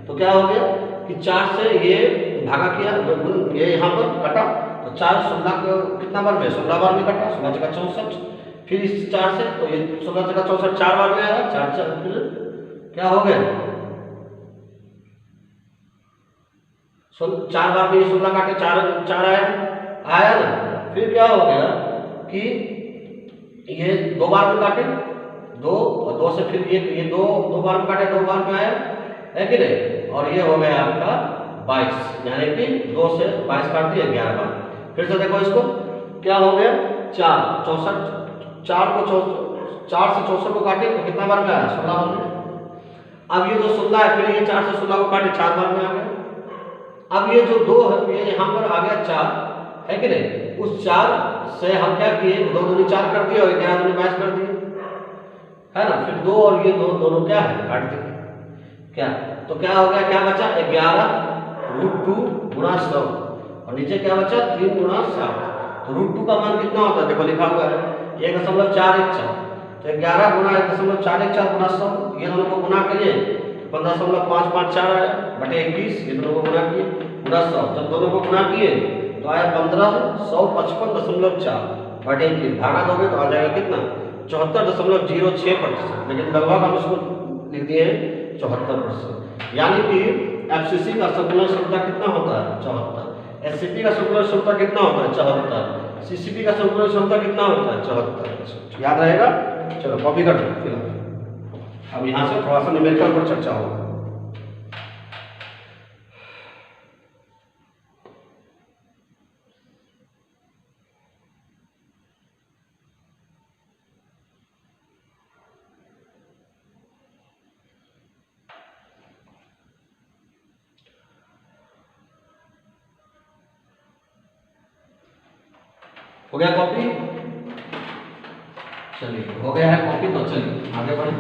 तो क्या हो गया कि 4 से ये भागा किया, ये यहाँ पर कटा, तो 4 16 को कितना बार में 16 बार में कटा, 16 जगह 64, फिर इस 4 से तो ये 16 जगह 64 4 बार में आया, 4 4 फिर क्या हो गया 4 बार में ये 16 काटे 4 आया ना। फिर क्या हो गया कि ये 2 बार में काटे 2 और 2 से फिर ये 2 बार में काटे 2 बार में आया है कि नहीं, और ये हो गया आपका 22, यानी कि 2 से 22 काट दिया 11 बार। फिर से देखो इसको क्या हो गया 4 64 4 से 64 को काटे तो कितना बार में आया 16 बार में। अब ये जो 16 है फिर ये 4 से 16 को काटे 4 बार में आ गया। अब ये जो 2 है ये यहाँ पर आ गया 4 है कि नहीं, उस 4 से हम क्या किए 2 दूनी 4 कर दिए और 11 दूनी 22 कर दिए है ना। फिर 2 और ये दोनों क्या है काट दिए क्या, तो क्या हो गया क्या बचा 11√2 गुणा 100 और नीचे क्या बचा 3 गुणा 7। तो √2 का मान कितना होता है देखो लिखा हुआ है 1.414, तो 11 गुना 1.414 गुणा 100, ये दोनों को गुना करिए 15.554 आया बटे 21, ये दोनों को गुना किए गुणा 100, जब दोनों को गुना किए तो आया 1555.4 बटे 21, भागा दोगे तो आ जाएगा कितना 74.06%, लेकिन लगभग हम इसको लिख दिए 74%। यानी कि एफसीसी का संतुलन क्षमता कितना होता है 74, एससीपी का संतुलन क्षमता कितना होता है 74, सीसीपी का संतुलन क्षमता कितना होता है 74%। याद रहेगा, चलो कॉपी कर दो फिलहाल। अब यहाँ से थोड़ा सा न्यूमेरिकल पर चर्चा होगा। हो गया कॉपी? चलिए हो गया है कॉपी, तो चलिए आगे बढ़े।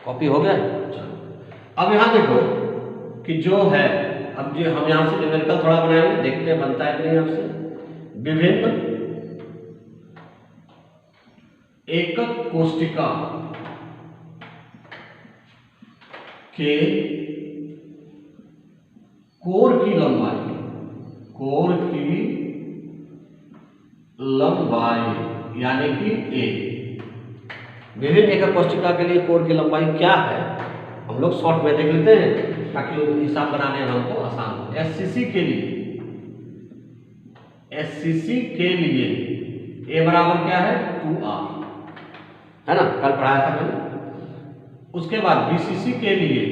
कॉपी हो गया? चलो अब यहां देखो कि जो है, अब जो हम यहां से न्यूमेरिकल थोड़ा बनाएंगे, देखते हैं बनता है कि नहीं आपसे। विभिन्न एकक कोष्टिका के कोर की लंबाई, कोर की लंबाई यानी कि ए, विभिन्न एकक कोष्टिका के लिए कोर की लंबाई क्या है, हम लोग शॉर्ट में देख लेते हैं ताकि हिसाब बनाने हमको आसान हो। एससीसी के लिए, एससीसी के लिए ए बराबर क्या है? 2r, है ना, कल पढ़ाया था मैंने। उसके बाद बीसीसी के लिए,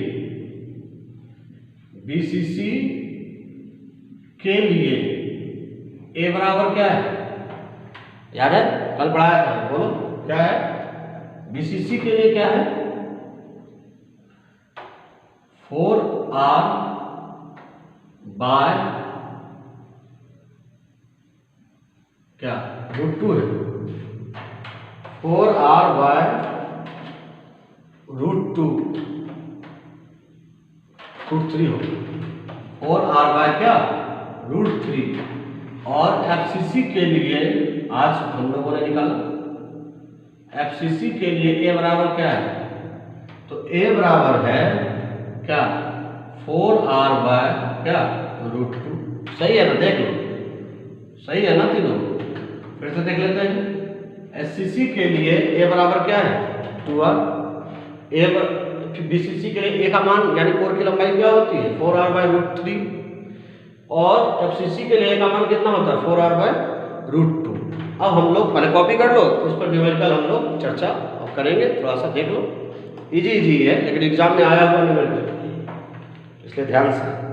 बीसीसी के लिए ए बराबर क्या है? याद है, कल पढ़ाया था, बोलो क्या है? बीसीसी के लिए क्या है? 4r बाय क्या? √2 है। 4r बाय √2, √3 हो, 4r बाय क्या? √3। और एफसीसी के लिए आज हम लोगों ने निकाला, एफसीसी के लिए ए बराबर क्या है? तो ए बराबर है क्या? 4r बाय क्या? √2। सही है ना? देख लो, सही है ना तीनों? फिर से देख लेते हैं। एससीसी के लिए ए बराबर क्या है? 2r। बीसीसी के लिए ए का मान यानी कोर की लंबाई क्या होती है? 4r bye √3। और एफसीसी के लिए ए का मान कितना होता है? 4r bye √2। अब हम लोग पहले कॉपी कर लो, उस पर न्यूमेरिकल हम लोग चर्चा अब करेंगे, थोड़ा सा देख लो। इजी इजी है लेकिन एग्जाम में आया हुआ न्यूमेरिकल, इसलिए ध्यान से।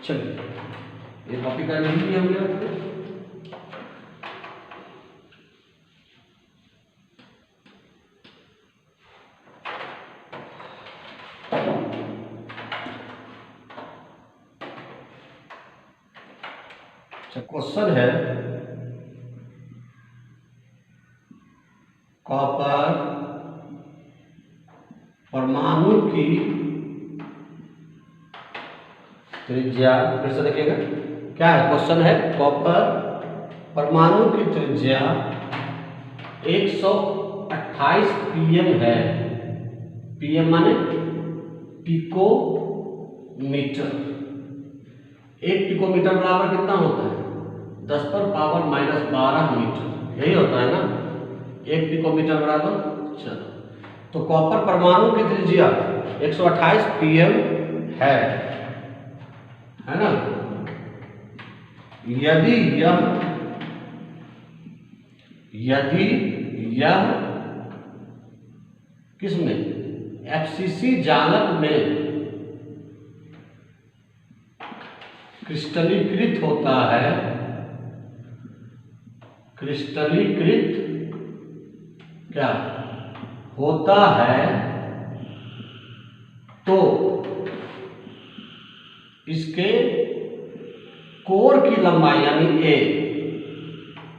चलिए ये कॉपी कर लीजिए हम लोग। क्वेश्चन है कॉपर परमाणु की त्रिज्या, फिर से देखिएगा क्या है क्वेश्चन है। कॉपर परमाणु की त्रिज्या 128 pm है। pm माने पिकोमीटर। एक पिकोमीटर बराबर कितना होता है? 10 पर पावर -12 मीटर, यही होता है ना, एक पिकोमीटर बराबर। चलो तो कॉपर परमाणु की त्रिज्या 128 pm है ना। यदि यह किसमें? एफसीसी जालक में क्रिस्टलीकृत होता है, क्रिस्टलीकृत क्या होता है, तो इसके कोर की लंबाई यानी ए,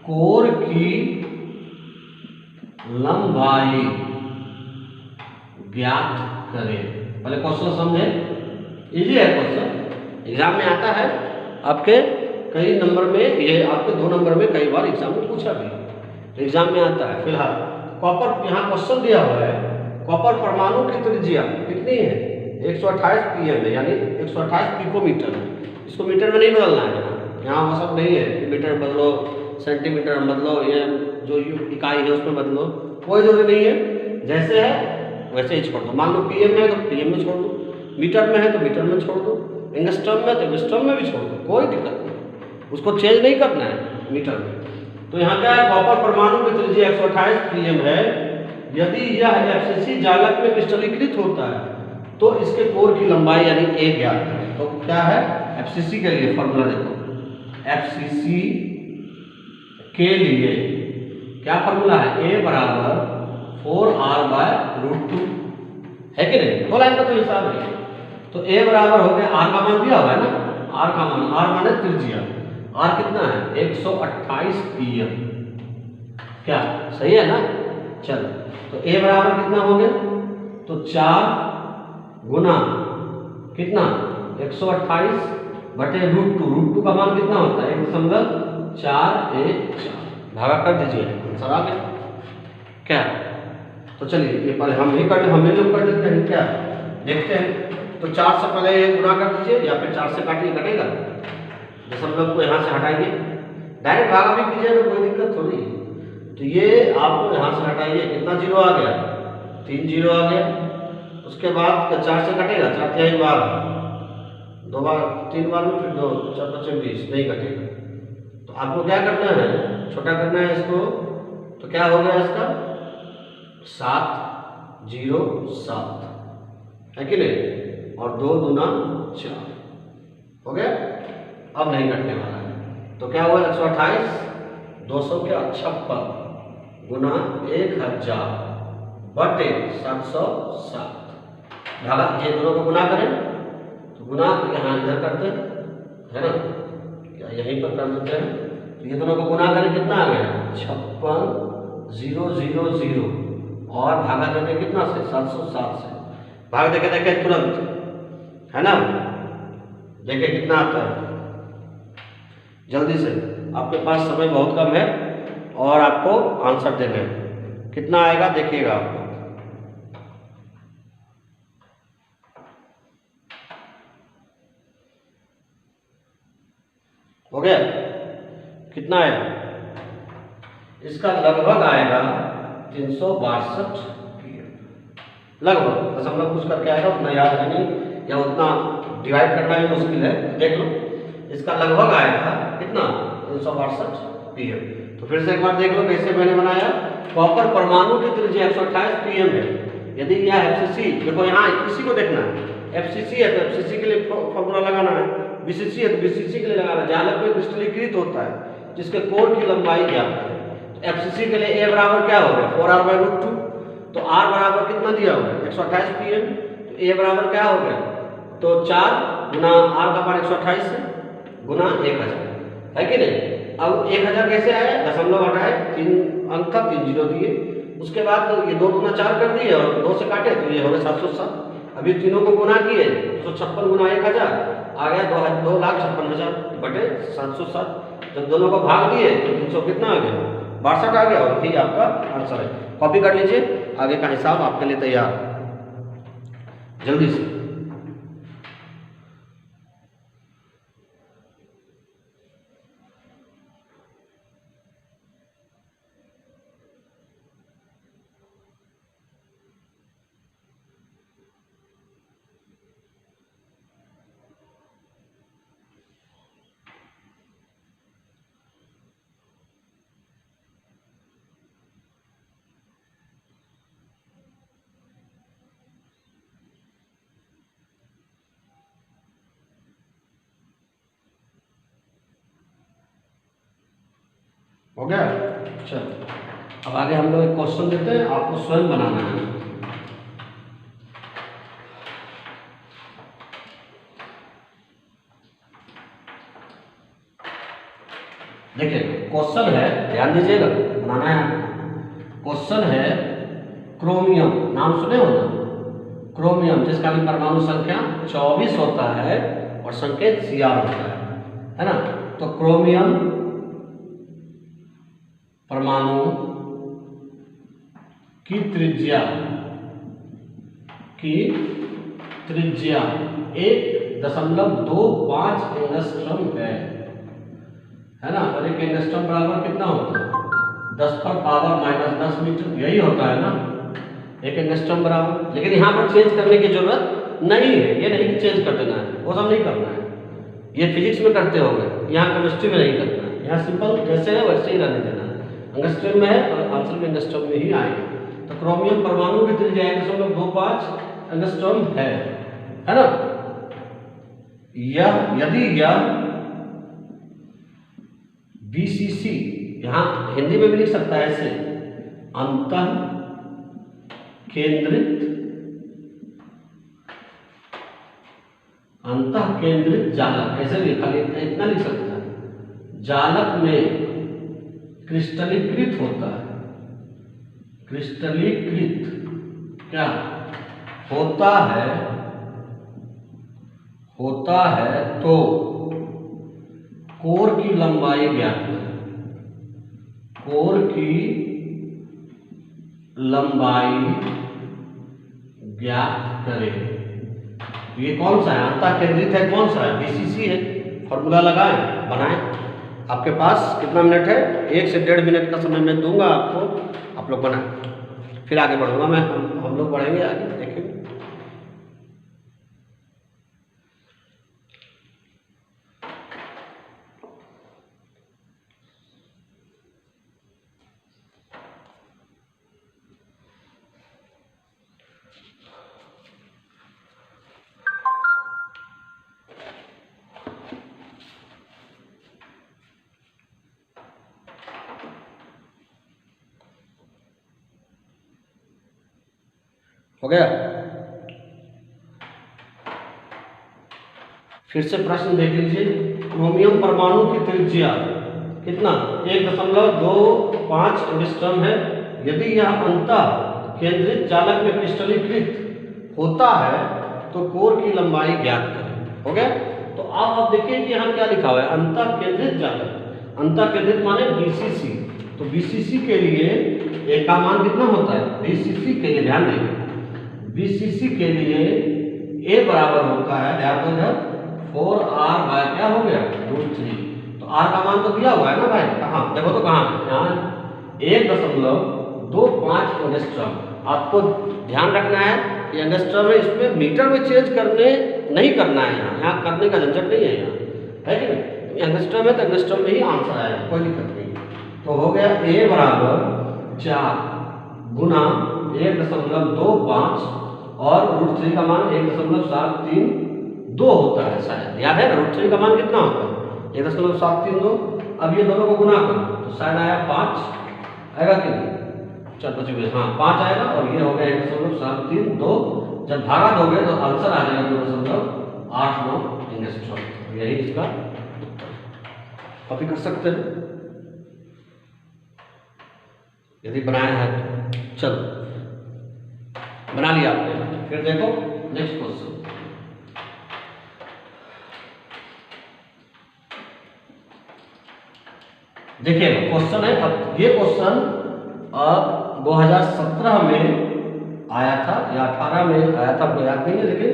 कोर की लंबाई ज्ञात करें। पहले क्वेश्चन समझे, इजी है क्वेश्चन, एग्जाम में आता है आपके कई नंबर में, ये आपके 2 नंबर में कई बार एग्जाम में पूछा भी, एग्जाम में आता है। फिलहाल कॉपर, यहाँ क्वेश्चन दिया हुआ है कॉपर परमाणु की त्रिज्या कितनी है? 128 pm है, यानी 128 पिकोमीटर है। इसको मीटर में नहीं बदलना है, यहाँ वो सब नहीं है कि मीटर बदलो, सेंटीमीटर बदलो, ये जो इकाई है उसमें बदलो, कोई जरूरी नहीं है। जैसे है वैसे ही छोड़ दो। मान लो pm है तो pm में छोड़ दो, मीटर में है तो मीटर में छोड़ दो, एंगस्ट्रम में तो एंगस्ट्रम में भी छोड़ दो, कोई दिक्कत नहीं, उसको चेंज नहीं करना है मीटर में। तो यहाँ क्या है? कॉपर परमाणु की त्रिज्या 128 pm है। यदि यह एफसीसी जालक में क्रिस्टलीकृत होता है, तो इसके कोर की लंबाई यानी ए ज्ञात करें। तो क्या है एफसीसी के लिए फॉर्मूला देखो, एफसीसी के लिए क्या फॉर्मूला है, ए बराबर 4r/√2 है कि नहीं, दो लाइन का तो हिसाब है। तो ए बराबर हो गया, आर का मान दिया हुआ है ना, आर का मान, आर माने त्रिज्या, आर कितना है 128 pm, क्या सही है ना। चलो तो ए बराबर कितना हो गया, तो 4 गुना कितना 128/√2 का मान कितना होता है 1.414, भागा कर दीजिए आंसर आ गया क्या। तो चलिए ये पहले हम ही लोग कर लेते हैं, क्या देखते हैं। तो 4 से पहले गुना कर दीजिए या फिर 4 से काटिए, कटेगा, दशमलव को यहाँ से हटाइए, डायरेक्ट भागा भी कीजिए तो कोई दिक्कत थोड़ी है। तो ये आपको यहाँ से हटाइए, कितना जीरो आ गया 3 जीरो आ गया। उसके बाद 4 से कटेगा, 4 3 बार, 2 बार 3 बार में, फिर 2 4 5 20 नहीं कटेगा। तो आपको क्या करना है, छोटा करना है इसको। तो क्या हो गया इसका 707 है कि नहीं, और 2 दूना 4 हो गया। अब नहीं कटने वाला है, तो क्या हुआ 128 200 क्या 56 गुना 1000/707 भागा, ये दोनों को गुना करें तो गुना यहाँ इधर करते हैं है ना, या यहीं पर कर देते हैं। तो ये दोनों को गुना करें कितना आ गया 56,000 और भागा देते कितना से 707 से, भाग देखे देखे तुरंत है ना, देखे कितना आता है जल्दी से, आपके पास समय बहुत कम है और आपको आंसर देना है। कितना आएगा देखिएगा आपको, हो गया कितना आएगा, इसका लगभग आएगा 362 pm, लगभग, दशमलव कुछ करके आएगा, उतना याद है नहीं या उतना डिवाइड करना भी मुश्किल है, देख लो। इसका लगभग आएगा कितना 362 pm। तो फिर से एक बार देख लो कैसे मैंने बनाया। कॉपर परमाणु की त्रिज्या 128 pm है। यदि यह एफसीसी, देखो यहाँ इसी को देखना है, एफसीसी है तो एफसीसी के लिए फॉर्मूला लगाना है, बीसीसी है तो बीसीसी के लिए लगाना है। जालक में क्रिस्टलीकृत होता है जिसके कोर की लंबाई ज्ञात है। तो एफसीसी के लिए ए बराबर क्या हो गया 4r/√2, तो आर बराबर कितना दिया हुआ है 128 pm, तो ए बराबर क्या हो गया, तो 4 गुना आर का मान 128 है गुना 1000 है कि नहीं। अब 1000 कैसे आया, दशमलव हटाए, 3 अंक था 3 जीरो दिए, उसके बाद तो ये 2 दूना 4 कर दिए और 2 से काटे तो ये हो गया 707। अभी तीनों को गुना किए तो 56 गुना 1000 आ गया 2,56,000/707। जब दोनों को भाग दिए तो 300 कितना आ गया 62 आ गया, और यही आपका आंसर है। कॉपी कर लीजिए, आगे का हिसाब आपके लिए तैयार जल्दी से। हो गया, चलो अब आगे हम लोग एक क्वेश्चन देते हैं, आपको स्वयं बनाना है। देखिए क्वेश्चन है, ध्यान दीजिएगा, बनाना है। क्वेश्चन है क्रोमियम, नाम सुने हो ना, क्रोमियम जिसका भी परमाणु संख्या 24 होता है और संकेत Cr होता है ना। तो क्रोमियम परमाणु की त्रिज्या 1.25 एंगस्ट्रॉम है ना, और 1 एंगस्ट्रॉम बराबर कितना होता है 10⁻⁻10 मीटर, यही होता है ना 1 एंगस्ट्रॉम बराबर। लेकिन यहाँ पर चेंज करने की जरूरत नहीं है, ये नहीं कि चेंज कर देना है, वो सब नहीं करना है, ये फिजिक्स में करते होंगे, यहाँ केमिस्ट्री में नहीं करना है। यहाँ सिंपल जैसे है वैसे ही रहने देना है, एंगस्ट्रॉम में है और आंसर में एंगस्ट्रॉम में ही आएगा। तो क्रोमियम परमाणु की त्रिज्या 1.25 एंगस्ट्रॉम है ना। यदि यह BCC, यहां हिंदी में भी लिख सकता है ऐसे, अंतः केंद्रित जालक, ऐसे लिखा इतना लिख सकता है, जालक में क्रिस्टलीकृत होता है, क्रिस्टलीकृत क्या होता है तो कोर की लंबाई ज्ञात करें, कोर की लंबाई ज्ञात करें। ये कौन सा है, अंतः केंद्रित है, कौन सा है, BCC है। फॉर्मूला लगाएं, बनाएं। आपके पास कितना मिनट है, 1 से 1.5 मिनट का समय मैं दूंगा आपको, आप लोग बनाएं, फिर आगे बढ़ूंगा मैं, हम लोग बढ़ेंगे आगे, देखेंगे। हो गया। फिर से प्रश्न देख लीजिए, क्रोमियम परमाणु की त्रिज्या कितना, 1.25 एंगस्ट्रॉम है। यदि यह अंतः केंद्रित जालक में क्रिस्टलीकृत होता है तो कोर की लंबाई ज्ञात करें। हो गया। तो आप देखिए कि यहाँ क्या लिखा हुआ है, अंतः केंद्रित जालक, अंतः केंद्रित माने BCC। तो BCC के लिए A का मान कितना होता है, BCC के लिए ध्यान देंगे, BCC के लिए A बराबर होता है, ध्यान दो, 4R बाय क्या हो गया, √3। तो R का मान तो दिया हुआ है ना भाई, कहाँ देखो तो, कहाँ है, यहाँ 1.25 एंगस्ट्रॉम। आपको ध्यान रखना है कि एंगस्ट्रॉम है, इसमें मीटर में चेंज करने नहीं करना है, यहाँ करने का झंझट नहीं है, यहाँ है कि नहीं। एंगस्ट्रॉम है तो एंगस्ट्रॉम में ही आंसर आएगा, कोई दिक्कत नहीं। तो हो गया A बराबर 4 गुना 1.25 और √3 का मान 1.732 होता है, शायद याद है ना। √3 का मान कितना होता है, 1.732। अब ये दोनों को गुना करो तो शायद आया 5, आएगा कि नहीं, चल बचे, हाँ 5 आएगा, और ये हो गया 1.732। जब भागा दोगे तो आंसर आ जाएगा 2.89 एंगस्ट्रॉम। यही इसका उत्तर, कॉपी कर सकते हैं यदि बनाया है तो। चलो बना लिया आपने, फिर देखो नेक्स्ट क्वेश्चन। देखिए क्वेश्चन है, अब ये क्वेश्चन अब 2017 में आया था या 18 में आया था, मुझे याद नहीं है, लेकिन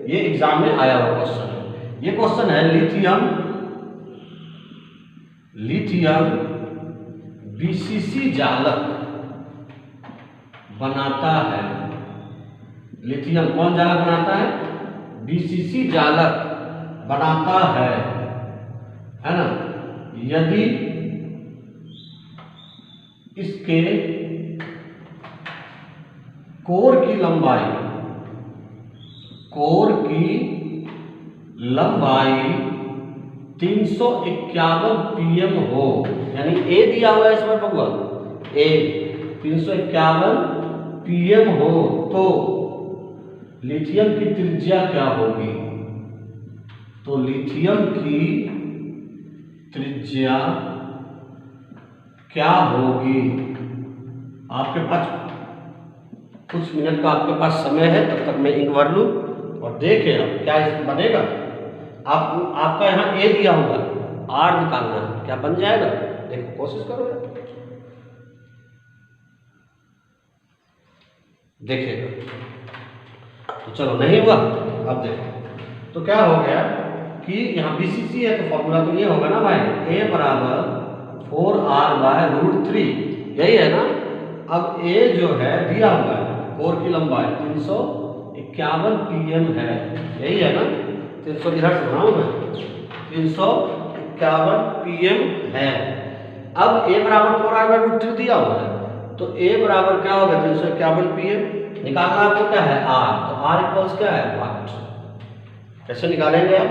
ये एग्जाम में आया हुआ क्वेश्चन है। ये क्वेश्चन है लिथियम BCC जालक बनाता है। लिथियम कौन जालक बनाता है, BCC जालक बनाता है ना। यदि इसके कोर की लंबाई 351 pm हो, यानी A दिया हुआ है इसमें बबुआ, A 351 pm हो, तो लिथियम की त्रिज्या क्या होगी। तो लिथियम की त्रिज्या क्या होगी, आपके पास कुछ मिनट का आपके पास समय है, तब तक मैं इंक भर लूँ और देखें अब क्या बनेगा। आपका यहाँ A दिया होगा, R निकालना है, क्या बन जाएगा, देखो कोशिश करो, देखिएगा। तो चलो नहीं हुआ, अब देखो तो क्या हो गया कि यहाँ BCC है तो फॉर्मूला तो ये होगा ना भाई, A बराबर 4R बाय √3, यही है ना। अब A जो है दिया हुआ है, कोर की लंबाई 351 pm है, यही है ना, 300 इधर से बनाऊँ मैं, 351 pm है। अब A बराबर 4R बाय √3 दिया हुआ है, तो A बराबर क्या होगा, 351 pm निकालना आपको क्या है आर, तो आर इक्वल्स क्या है वाट। कैसे निकालेंगे आप,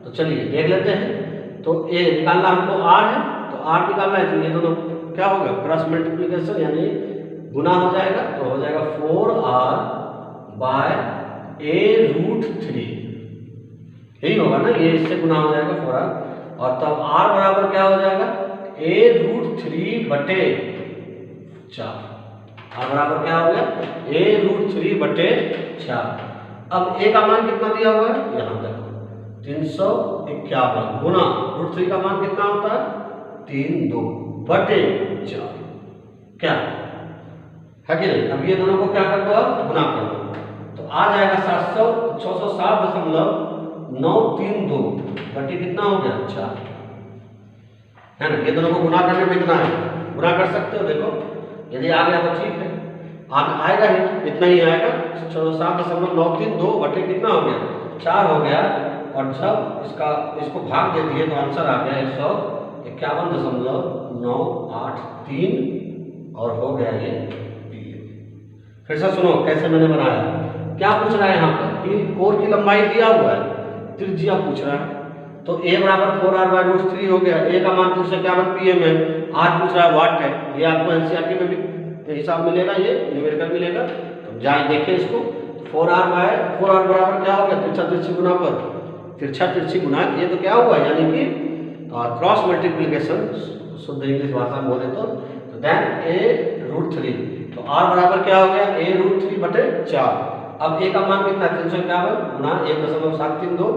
तो चलिए देख लेते हैं। तो ए निकालना हमको आर है, तो आर निकालना है, तो ये दोनों क्या होगा क्रॉस मल्टीप्लिकेशन यानी गुना हो जाएगा, तो हो जाएगा 4r बाय a√3, यही होगा ना, ये इससे गुना हो जाएगा 4r, और तब r बराबर क्या हो जाएगा a√3 बटे 4, r बराबर क्या हो गया a√3 बटे 4। अब a का मान कितना दिया हुआ है, यहाँ देखो 351 गुना √3 का मान कितना होता है 32 बटे 4, क्या है कि नहीं। अब ये दोनों को क्या कर दो आप गुना कर दो, तो आ जाएगा 607.932 बटे कितना हो गया 4, है ना। ये दोनों को गुना करने में कितना है, गुना कर सकते हो, देखो यदि आ गया तो ठीक है, आएगा ही इतना ही आएगा 607.932 बटे कितना हो गया 4 हो गया, और जब इसको भाग दे दिए तो आंसर आ गया 151.983 और हो गया ये पी। फिर से सुनो कैसे मैंने बनाया, क्या पूछ रहा है यहाँ पर कि कोर की लंबाई दिया हुआ है, त्रिज्या पूछ रहा है, तो a बराबर 4r/√3 हो गया, a का मान 351 pm है, r पूछ रहा है वाट है, ये आपको एनसीईआरटी में भी हिसाब मिलेगा, ये न्यूमेरिकल मिलेगा, तो जाए देखिए इसको। 4r बराबर क्या हो गया तिरछा तिरछी गुना पर तिरछा तिरछी गुना, ये तो क्या हुआ यानी कि क्रॉस मल्टीप्लिकेशन, शुद्ध इंग्लिश भाषा में बोले तो देन a√3, तो r बराबर क्या हो गया a√3 बटे 4। अब a का मान कितना 351 गुना 1.732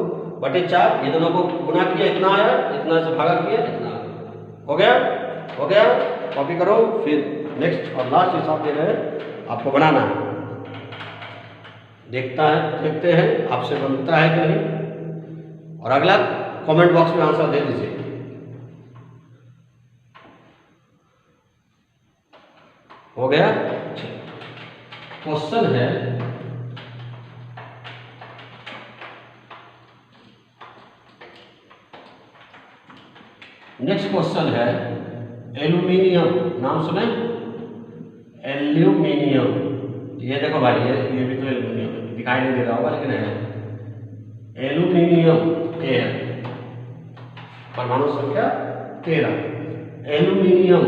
बटे 4, ये दोनों को गुना किया इतना आया, इतना से भागा किया इतना आया, हो गया कॉपी करो। फिर नेक्स्ट और लास्ट हिसाब दे रहे हैं आपको बनाना है, देखते हैं आपसे बनता है कि नहीं, और अगला कमेंट बॉक्स में आंसर दे दीजिए। हो गया, क्वेश्चन है नेक्स्ट क्वेश्चन है एल्यूमिनियम, नाम सुने एल्यूमिनियम, ये देखो भाई ये भी तो एल्यूमिनियम दिखाई नहीं दे रहा होगा लेकिन है एल्यूमिनियम है, परमाणु संख्या 13। एल्यूमिनियम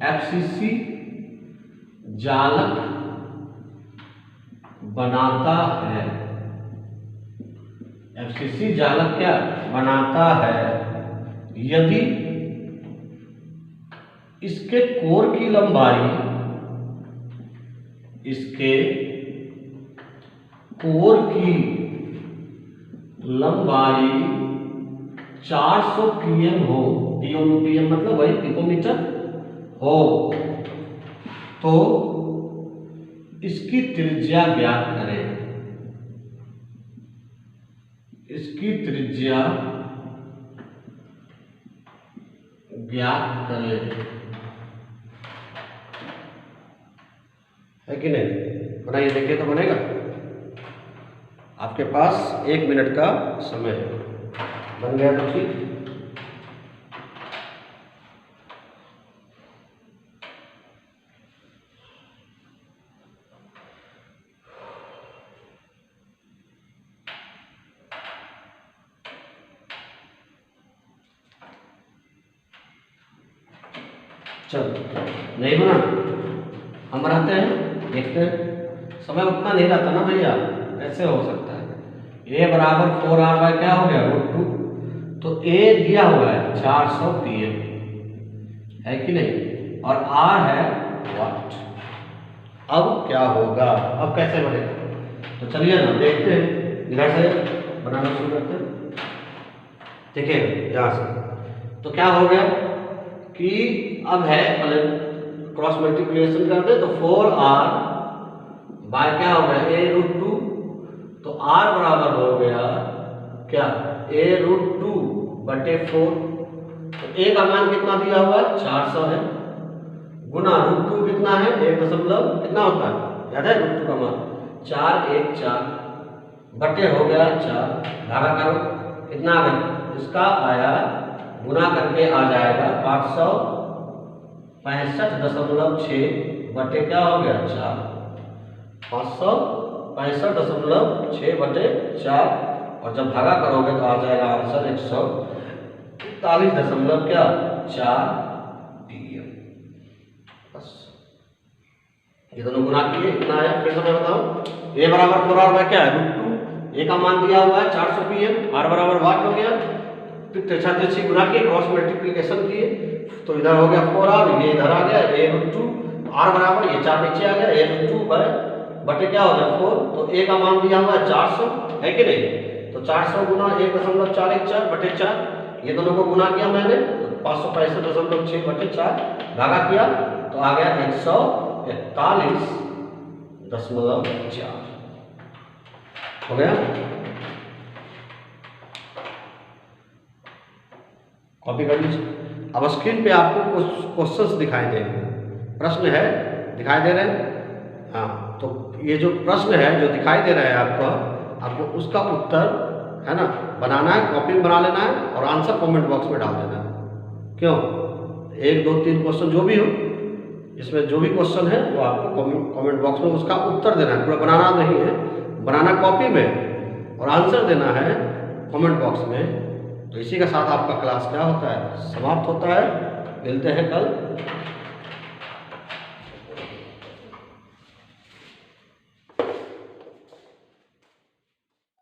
FCC जालक बनाता है, FCC जालक क्या बनाता है यदि इसके कोर की लंबाई 400 pm हो, pm मतलब वही पिकोमीटर हो, तो इसकी त्रिज्या ज्ञात करें, इसकी त्रिज्या ज्ञात करें, है कि नहीं। बनाइए देखिए तो बनेगा, आपके पास 1 मिनट का समय है, बन गया तो ठीक। चलो नहीं बना, हम बनाते हैं, देखते हैं, समय उतना नहीं रहता ना भैया, ऐसे हो सकता है। a बराबर 4r बाय क्या हो गया √2, तो a दिया हुआ है 400 pm, है कि नहीं, और r है वाट। अब क्या होगा, अब कैसे बनेगा, तो चलिए ना देखते हैं, इधर से बनाना शुरू करते हैं। देखिए यहाँ से तो क्या हो गया कि अब है क्रॉस मल्टीप्लिकेशन कर दे, तो 4r बाय क्या हो गया a√2, तो r बराबर हो गया क्या a√2 बटे 4, तो a का मान कितना दिया हुआ है 400 है, गुना √2 कितना है 1 दशमलव कितना होता है याद है √2 का मान 414 बटे हो गया 4, भागा करो कितना आ गया, इसका आया गुना करके आ जाएगा 565.6 बटे क्या हो गया 4, 565.6/4 और जब भागा करोगे तो आ जाएगा आंसर 141.4 DM। बस ये दोनों गुना किए, इतना आया। फिर से मैं बताऊं, a बराबर 4r क्या है √2, a का मान दिया हुआ है 400 PM, r बराबर वाट हो गया, फिर तिरछा तिरछी गुना किए, क्रॉस मल्टीप्लिकेशन किए, तो इधर हो गया 4r, ये इधर आ गया a √2, r बराबर ये 4 नीचे आ गया a √2 बटे क्या हो गया 4, तो a का मान दिया हुआ है 400 है कि नहीं, तो 400 गुना 1.414/4, ये दोनों को गुना किया मैंने तो 565.6/4 भागा किया तो आ गया 141.4 हो गया। कॉपी कर लीजिए। अब स्क्रीन पे आपको कुछ क्वेश्चंस दिखाई देंगे, प्रश्न है दिखाई दे रहे हैं। हाँ, तो ये जो प्रश्न है जो दिखाई दे रहा है आपको उसका उत्तर है ना बनाना है, कॉपी में बना लेना है और आंसर कमेंट बॉक्स में डाल देना है। क्यों, 1 2 3 क्वेश्चन जो भी हो, इसमें जो भी क्वेश्चन है वो आपको कमेंट बॉक्स में उसका उत्तर देना है, पूरा बनाना नहीं है, बनाना कॉपी में और आंसर देना है कमेंट बॉक्स में। तो इसी के साथ आपका क्लास क्या होता है, समाप्त होता है। मिलते हैं कल।